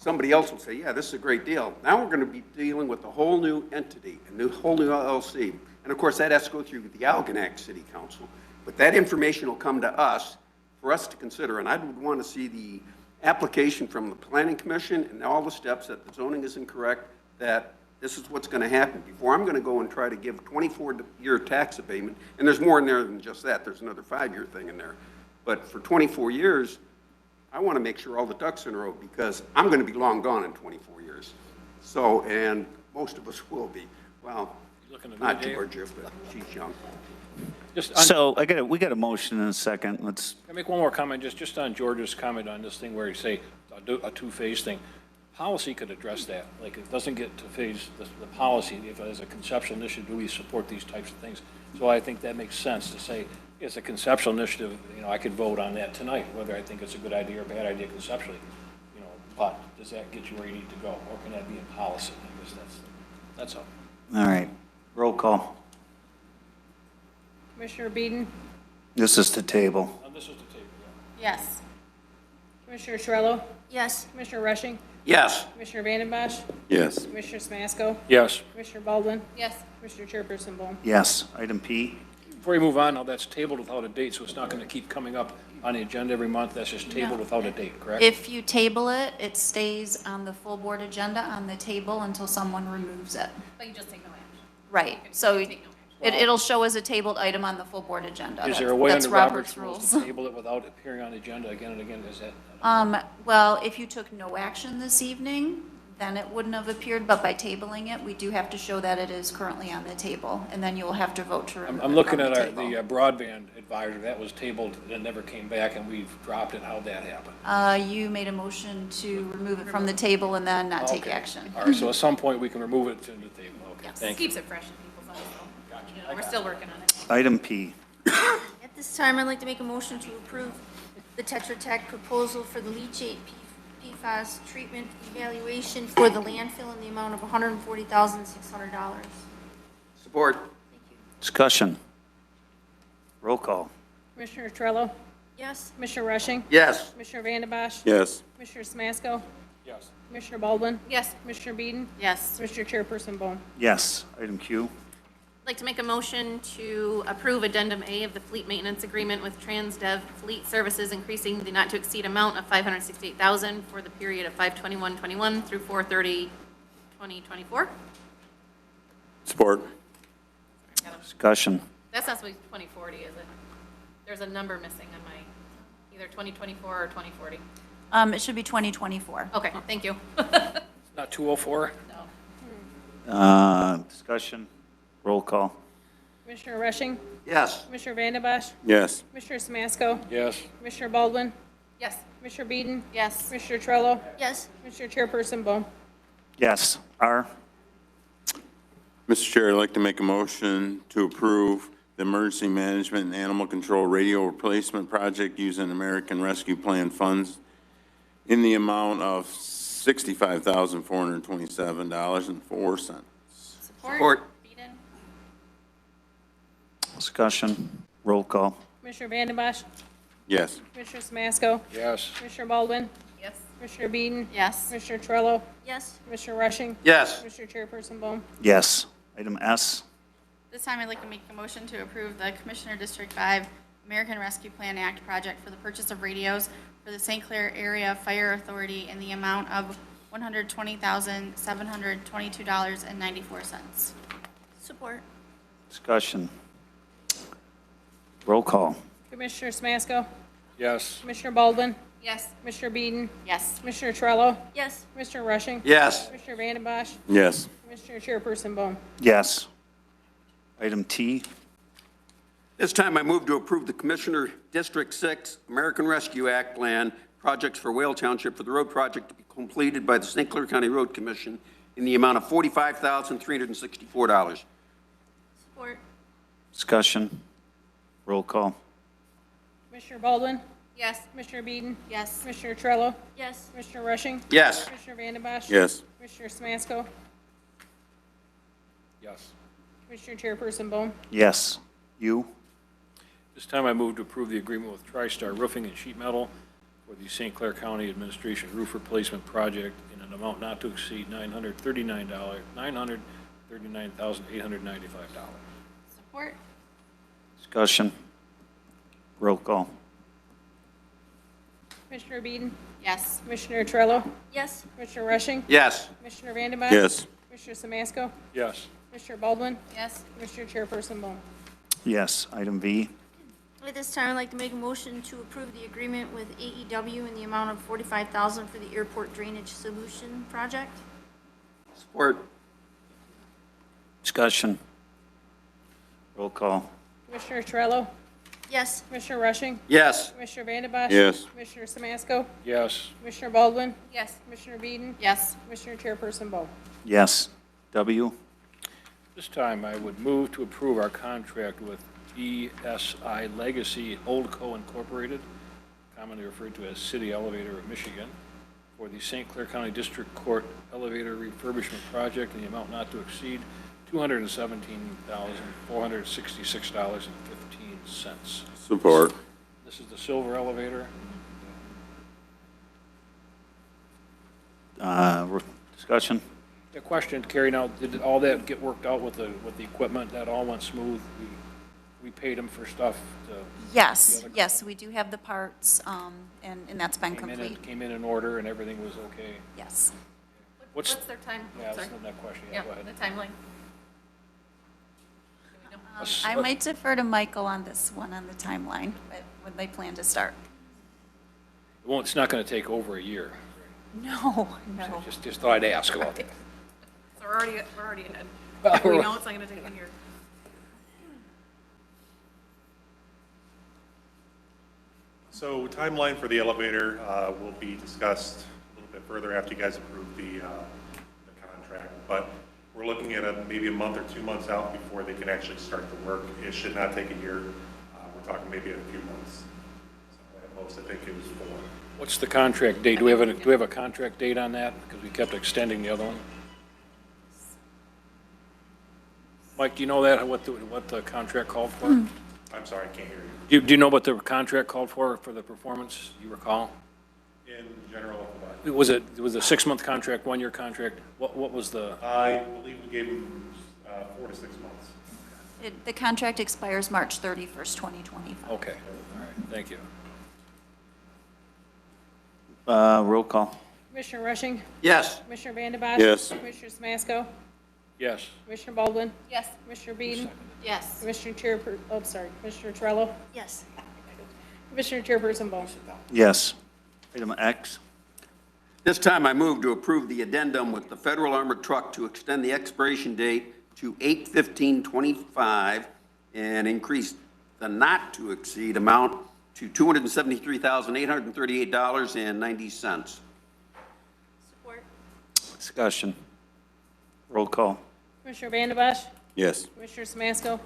will say, yeah, this is a great deal. Now we're going to be dealing with a whole new entity, whole new LLC. And of course, that has to go through the Algonac City Council. But that information will come to us for us to consider. And I would want to see the application from the Planning Commission and all the steps that the zoning is incorrect, that this is what's going to happen. Before I'm going to go and try to give 24-year tax abatement, and there's more in there than just that. There's another 5-year thing in there. But for 24 years, I want to make sure all the ducks are in a row because I'm going to be long gone in 24 years. So, and most of us will be. Well, not Georgia, but she's young. So we got a motion and a second. Let's. Can I make one more comment, just on George's comment on this thing where you say a two-phase thing? Policy could address that. Like, it doesn't get to phase the policy. If it is a conceptual initiative, do we support these types of things? So I think that makes sense to say, it's a conceptual initiative, I could vote on that tonight, whether I think it's a good idea or a bad idea conceptually, but does that get you where you need to go? Or can that be in policy? I guess that's all. All right. Roll call. Commissioner Beeden? This is the table. This is the table, Yes. Commissioner Torello? Yes. Commissioner Rushing? Yes. Commissioner Vandenbosch? Yes. Commissioner Smasko? Yes. Commissioner Baldwin? Yes. Commissioner Chairperson Bohm? Yes. Item P. Before you move on, now that's tabled without a date, so it's not going to keep coming up on the agenda every month. That's just tabled without a date, correct? If you table it, it stays on the full board agenda on the table until someone removes it. But you just take no action. Right, so it'll show as a tabled item on the full board agenda. Is there a way That's under Robert's rules to table it without appearing on the agenda again and again? Is that? Well, if you took no action this evening, then it wouldn't have appeared, but by tabling it, we do have to show that it is currently on the table, and then you will have to vote to remove it I'm looking from at the the table. broadband advisor. That was tabled and never came back, and we've dropped it. How'd that happen? You made a motion to remove it from the table and then not take Okay. action. All right, so at some point, we can remove it to the table. Okay, thank you. Keeps it fresh in people's eyes, though. We're still working on it. Item P. At this time, I'd like to make a motion to approve the Tetra Tech proposal for the leachate PFAS treatment evaluation for the landfill in the amount of $140,600. Support. Discussion. Roll call. Commissioner Torello? Yes. Commissioner Rushing? Yes. Commissioner Vandenbosch? Yes. Commissioner Smasko? Yes. Commissioner Baldwin? Yes. Commissioner Beeden? Yes. Commissioner Chairperson Bohm? Yes. Item Q. I'd like to make a motion to approve Addendum A of the Fleet Maintenance Agreement with TransDev Fleet Services, increasing the not-to-exceed amount of $568,000 for the period of 5/21/21 through 4/30/2024. Support. Discussion. That's not supposed to be 2040, is it? There's a number missing on my, either 2024 or 2040. It should be 2024. Okay, thank you. Not 204? No. Discussion. Roll call. Commissioner Rushing? Yes. Commissioner Vandenbosch? Yes. Commissioner Smasko? Yes. Commissioner Baldwin? Yes. Commissioner Beeden? Yes. Commissioner Torello? Yes. Commissioner Chairperson Bohm? Yes. R. Mr. Chair, I'd like to make a motion to approve the Emergency Management and Animal Control Radio Replacement Project using American Rescue Plan funds in the amount of $65,427.04. Support. Beeden? Discussion. Roll call. Commissioner Vandenbosch? Yes. Commissioner Smasko? Yes. Commissioner Baldwin? Yes. Commissioner Beeden? Yes. Commissioner Torello? Yes. Commissioner Rushing? Yes. Commissioner Chairperson Bohm? Yes. Item S. This time, I'd like to make a motion to approve the Commissioner District 5 American Rescue Plan Act project for the purchase of radios for the St. Clair Area Fire Authority in the amount of $120,722.94. Support. Discussion. Roll call. Commissioner Smasko? Yes. Commissioner Baldwin? Yes. Commissioner Beeden? Yes. Commissioner Trello? Yes. Commissioner Rushing? Yes. Commissioner Vanden Bosch? Yes. Commissioner Chairperson Bone? Yes. Item T. This time I move to approve the Commissioner District 6 American Rescue Act Plan projects for Whale Township for the road project to be completed by the St. Clair County Road Commission in the amount of $45,364. Support. Discussion. Roll call. Commissioner Baldwin? Yes. Commissioner Beeden? Yes. Commissioner Trello? Yes. Commissioner Rushing? Yes. Commissioner Vanden Bosch? Yes. Commissioner Smasko? Yes. Commissioner Chairperson Bone? Yes. You. This time I move to approve the agreement with TriStar Roofing and Sheet Metal for the St. Clair County Administration Roof Replacement Project in an amount not to exceed $939,895. Support. Discussion. Roll call. Commissioner Beeden? Yes. Commissioner Trello? Yes. Commissioner Rushing? Yes. Commissioner Vanden Bosch? Yes. Commissioner Samasko? Yes. Commissioner Baldwin? Yes. Commissioner Chairperson Bone? Yes. Item V. At this time, I'd like to make a motion to approve the agreement with AEW in the amount of $45,000 for the airport drainage solution project. Support. Discussion. Roll call. Commissioner Trello? Yes. Commissioner Rushing? Yes. Commissioner Vanden Bosch? Yes. Commissioner Samasko? Yes. Commissioner Baldwin? Yes. Commissioner Beeden? Yes. Commissioner Chairperson Bone? Yes. W. This time I would move to approve our contract with ESI Legacy Holdco Incorporated, commonly referred to as City Elevator of Michigan, for the St. Clair County District Court Elevator Refurbishment Project in the amount not to exceed $217,466.15. Support. This is the silver elevator. Discussion. The question, Carrie, now, did all that get worked out with the equipment? That all went smooth? We paid them for stuff to... Yes, the other- yes, we do have the parts, and that's been complete. Came in order and everything was okay? Yes. What's their time? Yeah, Sorry. that's that question. Yeah, Go ahead. the timeline. I might defer to Michael on this one, on the timeline, but when they plan to start. It's not going to take over a year. No, no. Just thought I'd ask about that. So we're already ahead. Well, We know it's not going to take a year. So timeline for the elevator will be discussed a little bit further after you guys approve the contract. But we're looking at maybe a month or 2 months out before they can actually start the work. It should not take a year. We're talking maybe a few months. So at most, I think it was 4. What's the contract date? Do we have a contract date on that? Because we kept extending the other one. Mike, do you know that, what the contract called for? I'm sorry, I can't hear you. Do you know what the contract called for the performance, you recall? In general, Was it a 6-month contract, 1-year contract? What was the? I believe we gave them 4 to 6 months. The contract expires March 31st, 2025. Okay, all right, thank you. Roll call. Commissioner Rushing? Yes. Commissioner Vanden Bosch? Yes. Commissioner Samasko? Yes. Commissioner Baldwin? Yes. Commissioner Beeden? Yes. Commissioner Commissioner Trello? Yes. Commissioner Chairperson Bone? Yes. Item X. This time I move to approve the addendum with the Federal Armored Truck to extend the expiration date to 8/15/25 and increase the not to exceed amount to $273,838.90. Support. Discussion. Roll call. Commissioner Vanden Bosch? Yes. Commissioner Samasko?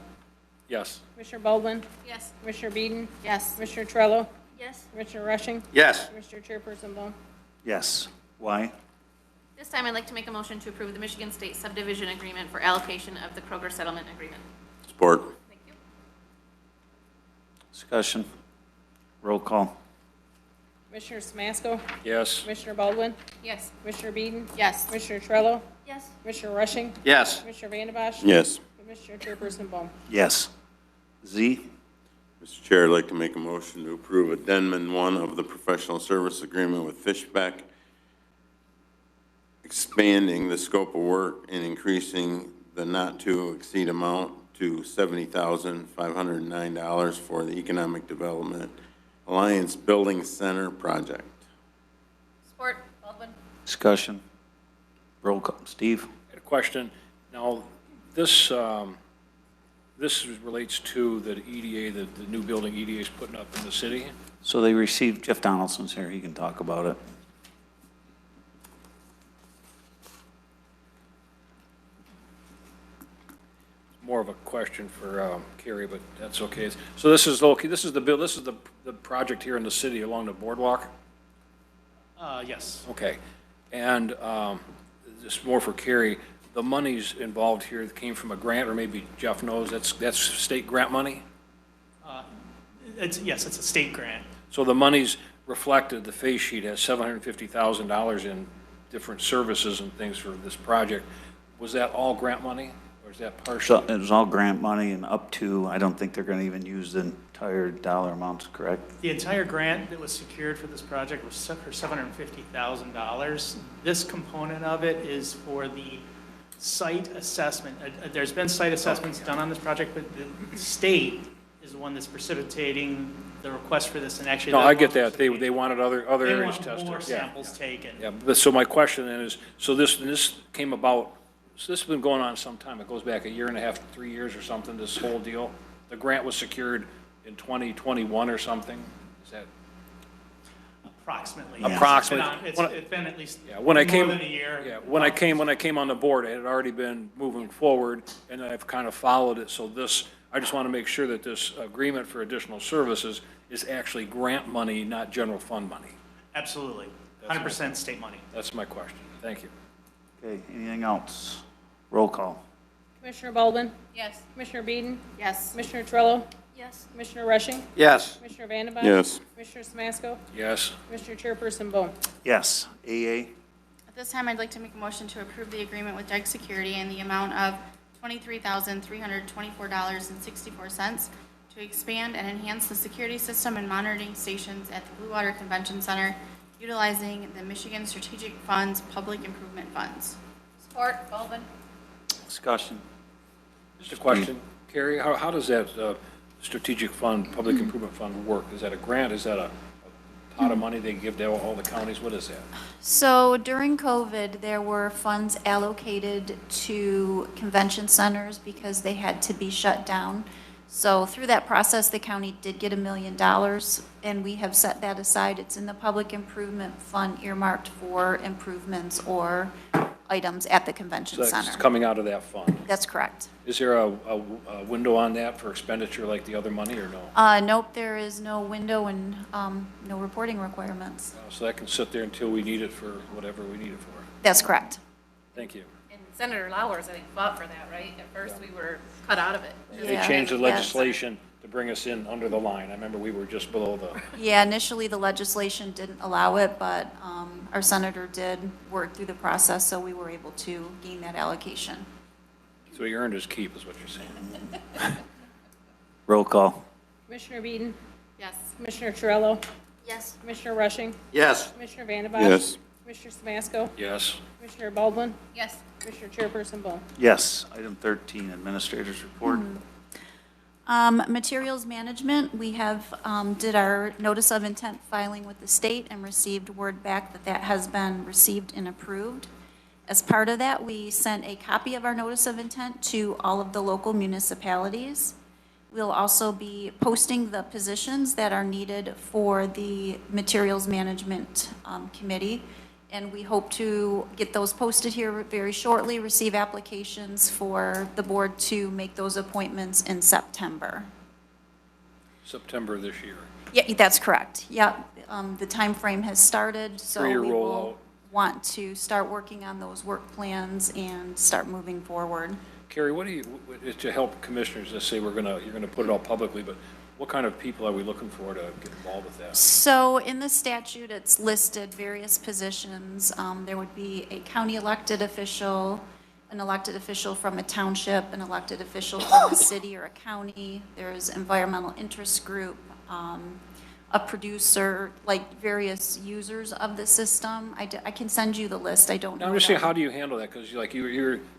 Yes. Commissioner Baldwin? Yes. Commissioner Beeden? Yes. Commissioner Trello? Yes. Commissioner Rushing? Yes. Commissioner Chairperson Bone? Yes. Why? This time, I'd like to make a motion to approve the Michigan State Subdivision Agreement for allocation of the Kroger Settlement Agreement. Support. Thank you. Discussion. Roll call. Commissioner Samasko? Yes. Commissioner Baldwin? Yes. Commissioner Beeden? Yes. Commissioner Trello? Yes. Commissioner Rushing? Yes. Commissioner Vanden Bosch? Yes. Commissioner Chairperson Bone? Yes. Z. Mr. Chair, I'd like to make a motion to approve Addendum 1 of the professional service agreement with Fishbeck, expanding the scope of work and increasing the not-to-exceed amount to $70,509 for the Economic Development Alliance Building Center project. Support, Baldwin. Discussion. Roll call. Steve? I had a question. Now, this, this relates to the EDA, the new building EDA is putting up in the city. So they received, Jeff Donaldson's here, he can talk about it. More of a question for Carrie, but that's okay. So this is okay. This is the project here in the city along the boardwalk. Yes. Okay, and just more for Carrie. The monies involved here that came from a grant, or maybe Jeff knows that's state grant money. Yes, it's a state grant. So the monies reflected. The face sheet has $750,000 in different services and things for this project. Was that all grant money? Or is that partial? So it was all grant money and up to, I don't think they're going to even use the entire dollar amounts, correct? The entire grant that was secured for this project was for $750,000. This component of it is for the site assessment. There's been site assessments done on this project, but the state is the one that's precipitating the request for this, and actually. No, I get that. They wanted other They areas want tested. more samples taken. Yeah, but so my question then is, so this came about, so this has been going on some time. It goes back a year and a half, 3 years or something, this whole deal. The grant was secured in 2021 or something? Is that? Approximately. Yeah. Approximately. It's been at least When I more came, than a year. yeah, when I came on the board, it had already been moving forward, and I've kind of followed it. So this, I just want to make sure that this agreement for additional services is actually grant money, not general fund money. Absolutely. That's 100% state money. That's my question. Thank you. Okay, anything else? Roll call. Commissioner Baldwin? Yes. Commissioner Beeden? Yes. Commissioner Trillo? Yes. Commissioner Rushing? Yes. Commissioner Vandenbosch? Yes. Commissioner Smasko? Yes. Commissioner Chairperson Bone? Yes. AA? At this time, I'd like to make a motion to approve the agreement with DEG Security in the amount of $23,324.64 to expand and enhance the security system and monitoring stations at the Blue Water Convention Center utilizing the Michigan Strategic Funds Public Improvement Funds. Support, Baldwin. Discussion. Just a question. Carrie, how does that strategic fund, public improvement fund work? Is that a grant? Is that a pot of money they give to all the counties? What is that? So during COVID, there were funds allocated to convention centers because they had to be shut down. So through that process, the county did get $1 million, and we have set that aside. It's in the public improvement fund earmarked for improvements or items at the convention So center. it's coming out of that fund. That's correct. Is there a window on that for expenditure like the other money, or no? Nope, there is no window and no reporting requirements. So that can sit there until we need it for whatever we need it for. That's correct. Thank you. And Senator Lowers, I think, fought for that, right? At first, we were cut out of it. They changed the legislation to bring us in under the line. I remember we were just below the, Yeah, initially the legislation didn't allow it, but our senator did work through the process, so we were able to gain that allocation. so he earned his keep, is what you're saying. Roll call. Commissioner Beeden? Yes. Commissioner Trillo? Yes. Commissioner Rushing? Yes. Commissioner Vandenbosch? Yes. Commissioner Smasko? Yes. Commissioner Baldwin? Yes. Commissioner Chairperson Bone? Yes. Item 13, Administrator's Report. Materials management, we have, did our notice of intent filing with the state and received word back that that has been received and approved. As part of that, we sent a copy of our notice of intent to all of the local municipalities. We'll also be posting the positions that are needed for the materials management committee. And we hope to get those posted here very shortly, receive applications for the board to make those appointments in September. September this year. Yeah, that's correct. Yeah, the time frame has started, so we 3-year will rollout. want to start working on those work plans and start moving forward. Carrie, what do you, to help commissioners, let's say you're gonna put it all publicly, but what kind of people are we looking for to get involved with that? So in the statute, it's listed various positions. There would be a county elected official, an elected official from a township, an elected official from a city or a county. There's environmental interest group, a producer, like various users of the system. I can send you the list. I don't know. Now, I'm just that. saying, how do you handle that? Because you're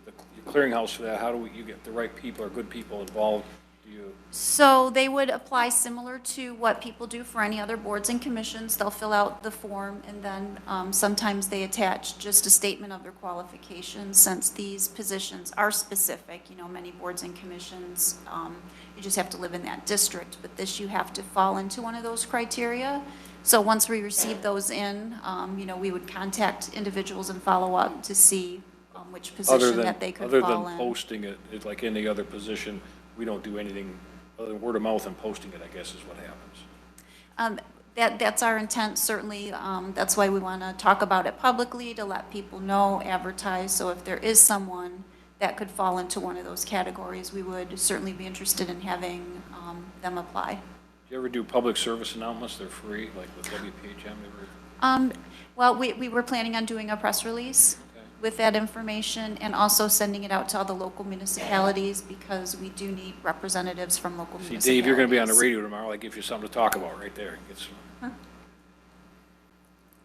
the clearinghouse for that. How do you get the right people or good people involved? Do you? So they would apply similar to what people do for any other boards and commissions. They'll fill out the form, and then sometimes they attach just a statement of their qualifications. Since these positions are specific, many boards and commissions, you just have to live in that district. But this, you have to fall into one of those criteria. So once we receive those in, we would contact individuals and follow up to see which position that they could fall in. Other than posting it, it's like any other position, we don't do anything other than word of mouth and posting it, I guess, is what happens. That's our intent, certainly. That's why we want to talk about it publicly, to let people know, advertise. So if there is someone that could fall into one of those categories, we would certainly be interested in having them apply. Do you ever do public service announcements? They're free, like with WPHM? Well, we were planning on doing a press release with that information, and also sending it out to all the local municipalities, because we do need representatives from local See, municipalities. Dave, you're going to be on the radio tomorrow. I give you something to talk about right there. Get some.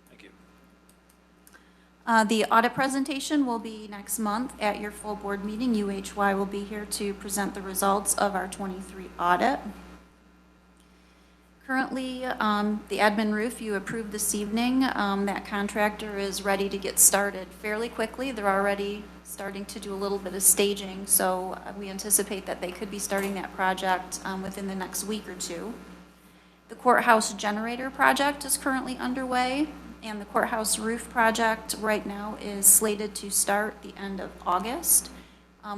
Thank you. The audit presentation will be next month at your full board meeting. UHY will be here to present the results of our 23 audit. Currently, the admin roof you approved this evening, that contractor is ready to get started fairly quickly. They're already starting to do a little bit of staging, so we anticipate that they could be starting that project within the next week or two. The courthouse generator project is currently underway, and the courthouse roof project right now is slated to start the end of August.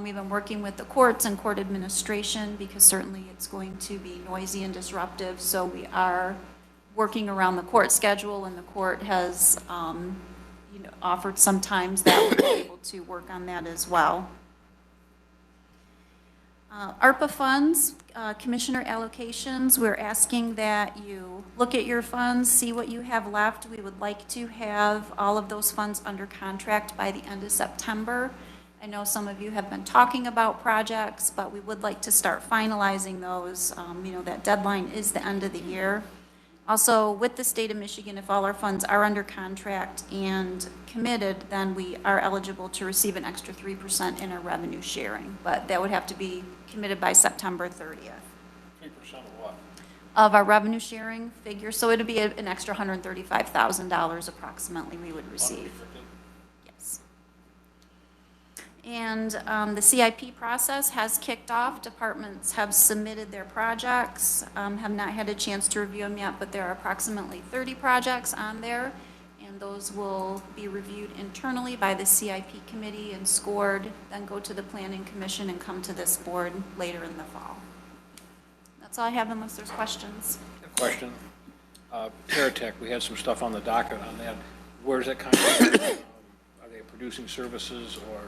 We've been working with the courts and court administration, because certainly it's going to be noisy and disruptive. So we are working around the court schedule, and the court has offered some times that we'll be able to work on that as well. ARPA funds, commissioner allocations, we're asking that you look at your funds, see what you have left. We would like to have all of those funds under contract by the end of September. I know some of you have been talking about projects, but we would like to start finalizing those. That deadline is the end of the year. Also, with the state of Michigan, if all our funds are under contract and committed, then we are eligible to receive an extra 3% in our revenue sharing. But that would have to be committed by September 30th. 3% of what? Of our revenue sharing figure. So it would be an extra $135,000 approximately we would receive. Yes. And the CIP process has kicked off. Departments have submitted their projects, have not had a chance to review them yet, but there are approximately 30 projects on there, and those will be reviewed internally by the CIP committee and scored, then go to the Planning Commission and come to this board later in the fall. That's all I have, unless there's questions. Question. Paratech, we had some stuff on the docket on that. Where's that contract? Are they producing services or?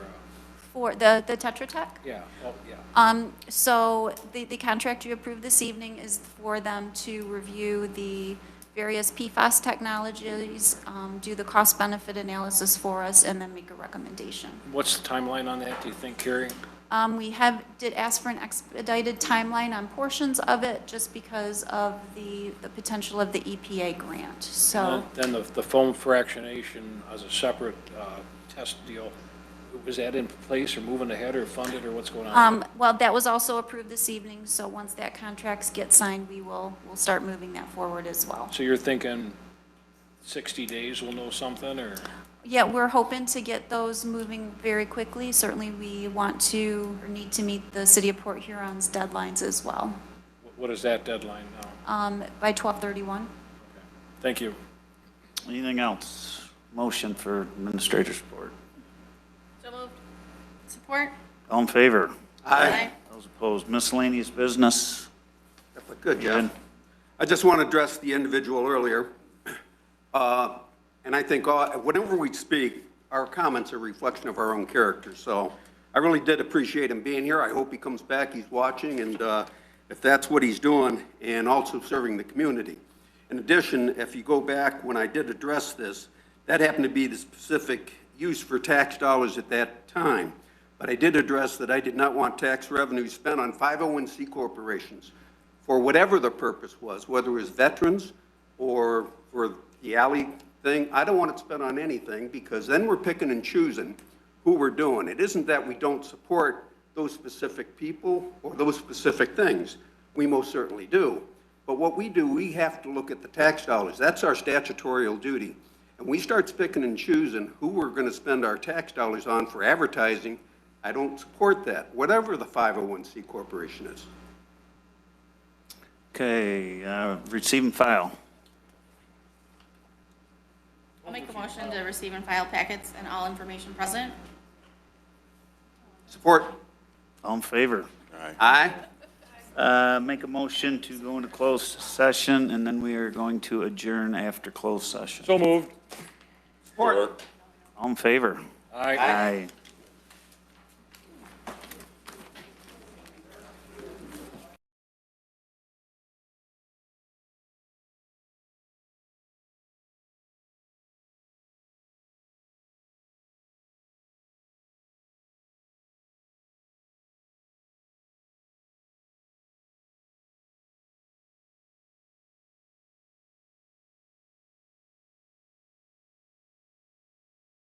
For the Tetra Tech? Yeah, oh, yeah. So the contract you approved this evening is for them to review the various PFAS technologies, do the cost-benefit analysis for us, and then make a recommendation. What's the timeline on that, do you think, Carrie? We did ask for an expedited timeline on portions of it, just because of the potential of the EPA grant, so. Then the foam fractionation as a separate test deal, was that in place or moving ahead or funded, or what's going on? Well, that was also approved this evening, so once that contracts get signed, we'll start moving that forward as well. So you're thinking 60 days we'll know something, or? Yeah, we're hoping to get those moving very quickly. Certainly, we want to or need to meet the City of Port Huron's deadlines as well. What is that deadline now? By 12/31. Okay. Thank you. Anything else? Motion for administrator's report. So moved. Support? All in favor? Aye. Those opposed? Miscellaneous business? Good, Jeff. I just want to address the individual earlier. And I think whenever we speak, our comments are a reflection of our own character. So I really did appreciate him being here. I hope he comes back, he's watching, and if that's what he's doing, and also serving the community. In addition, if you go back when I did address this, that happened to be the specific use for tax dollars at that time. But I did address that I did not want tax revenue spent on 501c corporations for whatever the purpose was, whether it was veterans or for the alley thing. I don't want it spent on anything, because then we're picking and choosing who we're doing. It isn't that we don't support those specific people or those specific things. We most certainly do. But what we do, we have to look at the tax dollars. That's our statutorial duty. And we start picking and choosing who we're going to spend our tax dollars on for advertising. I don't support that, whatever the 501c corporation is. Okay, receive and file. I'll make a motion to receive and file packets and all information present. Support. All in favor? Aye. Make a motion to go into closed session, and then we are going to adjourn after closed session. So moved. Support. All in favor? Aye. Aye.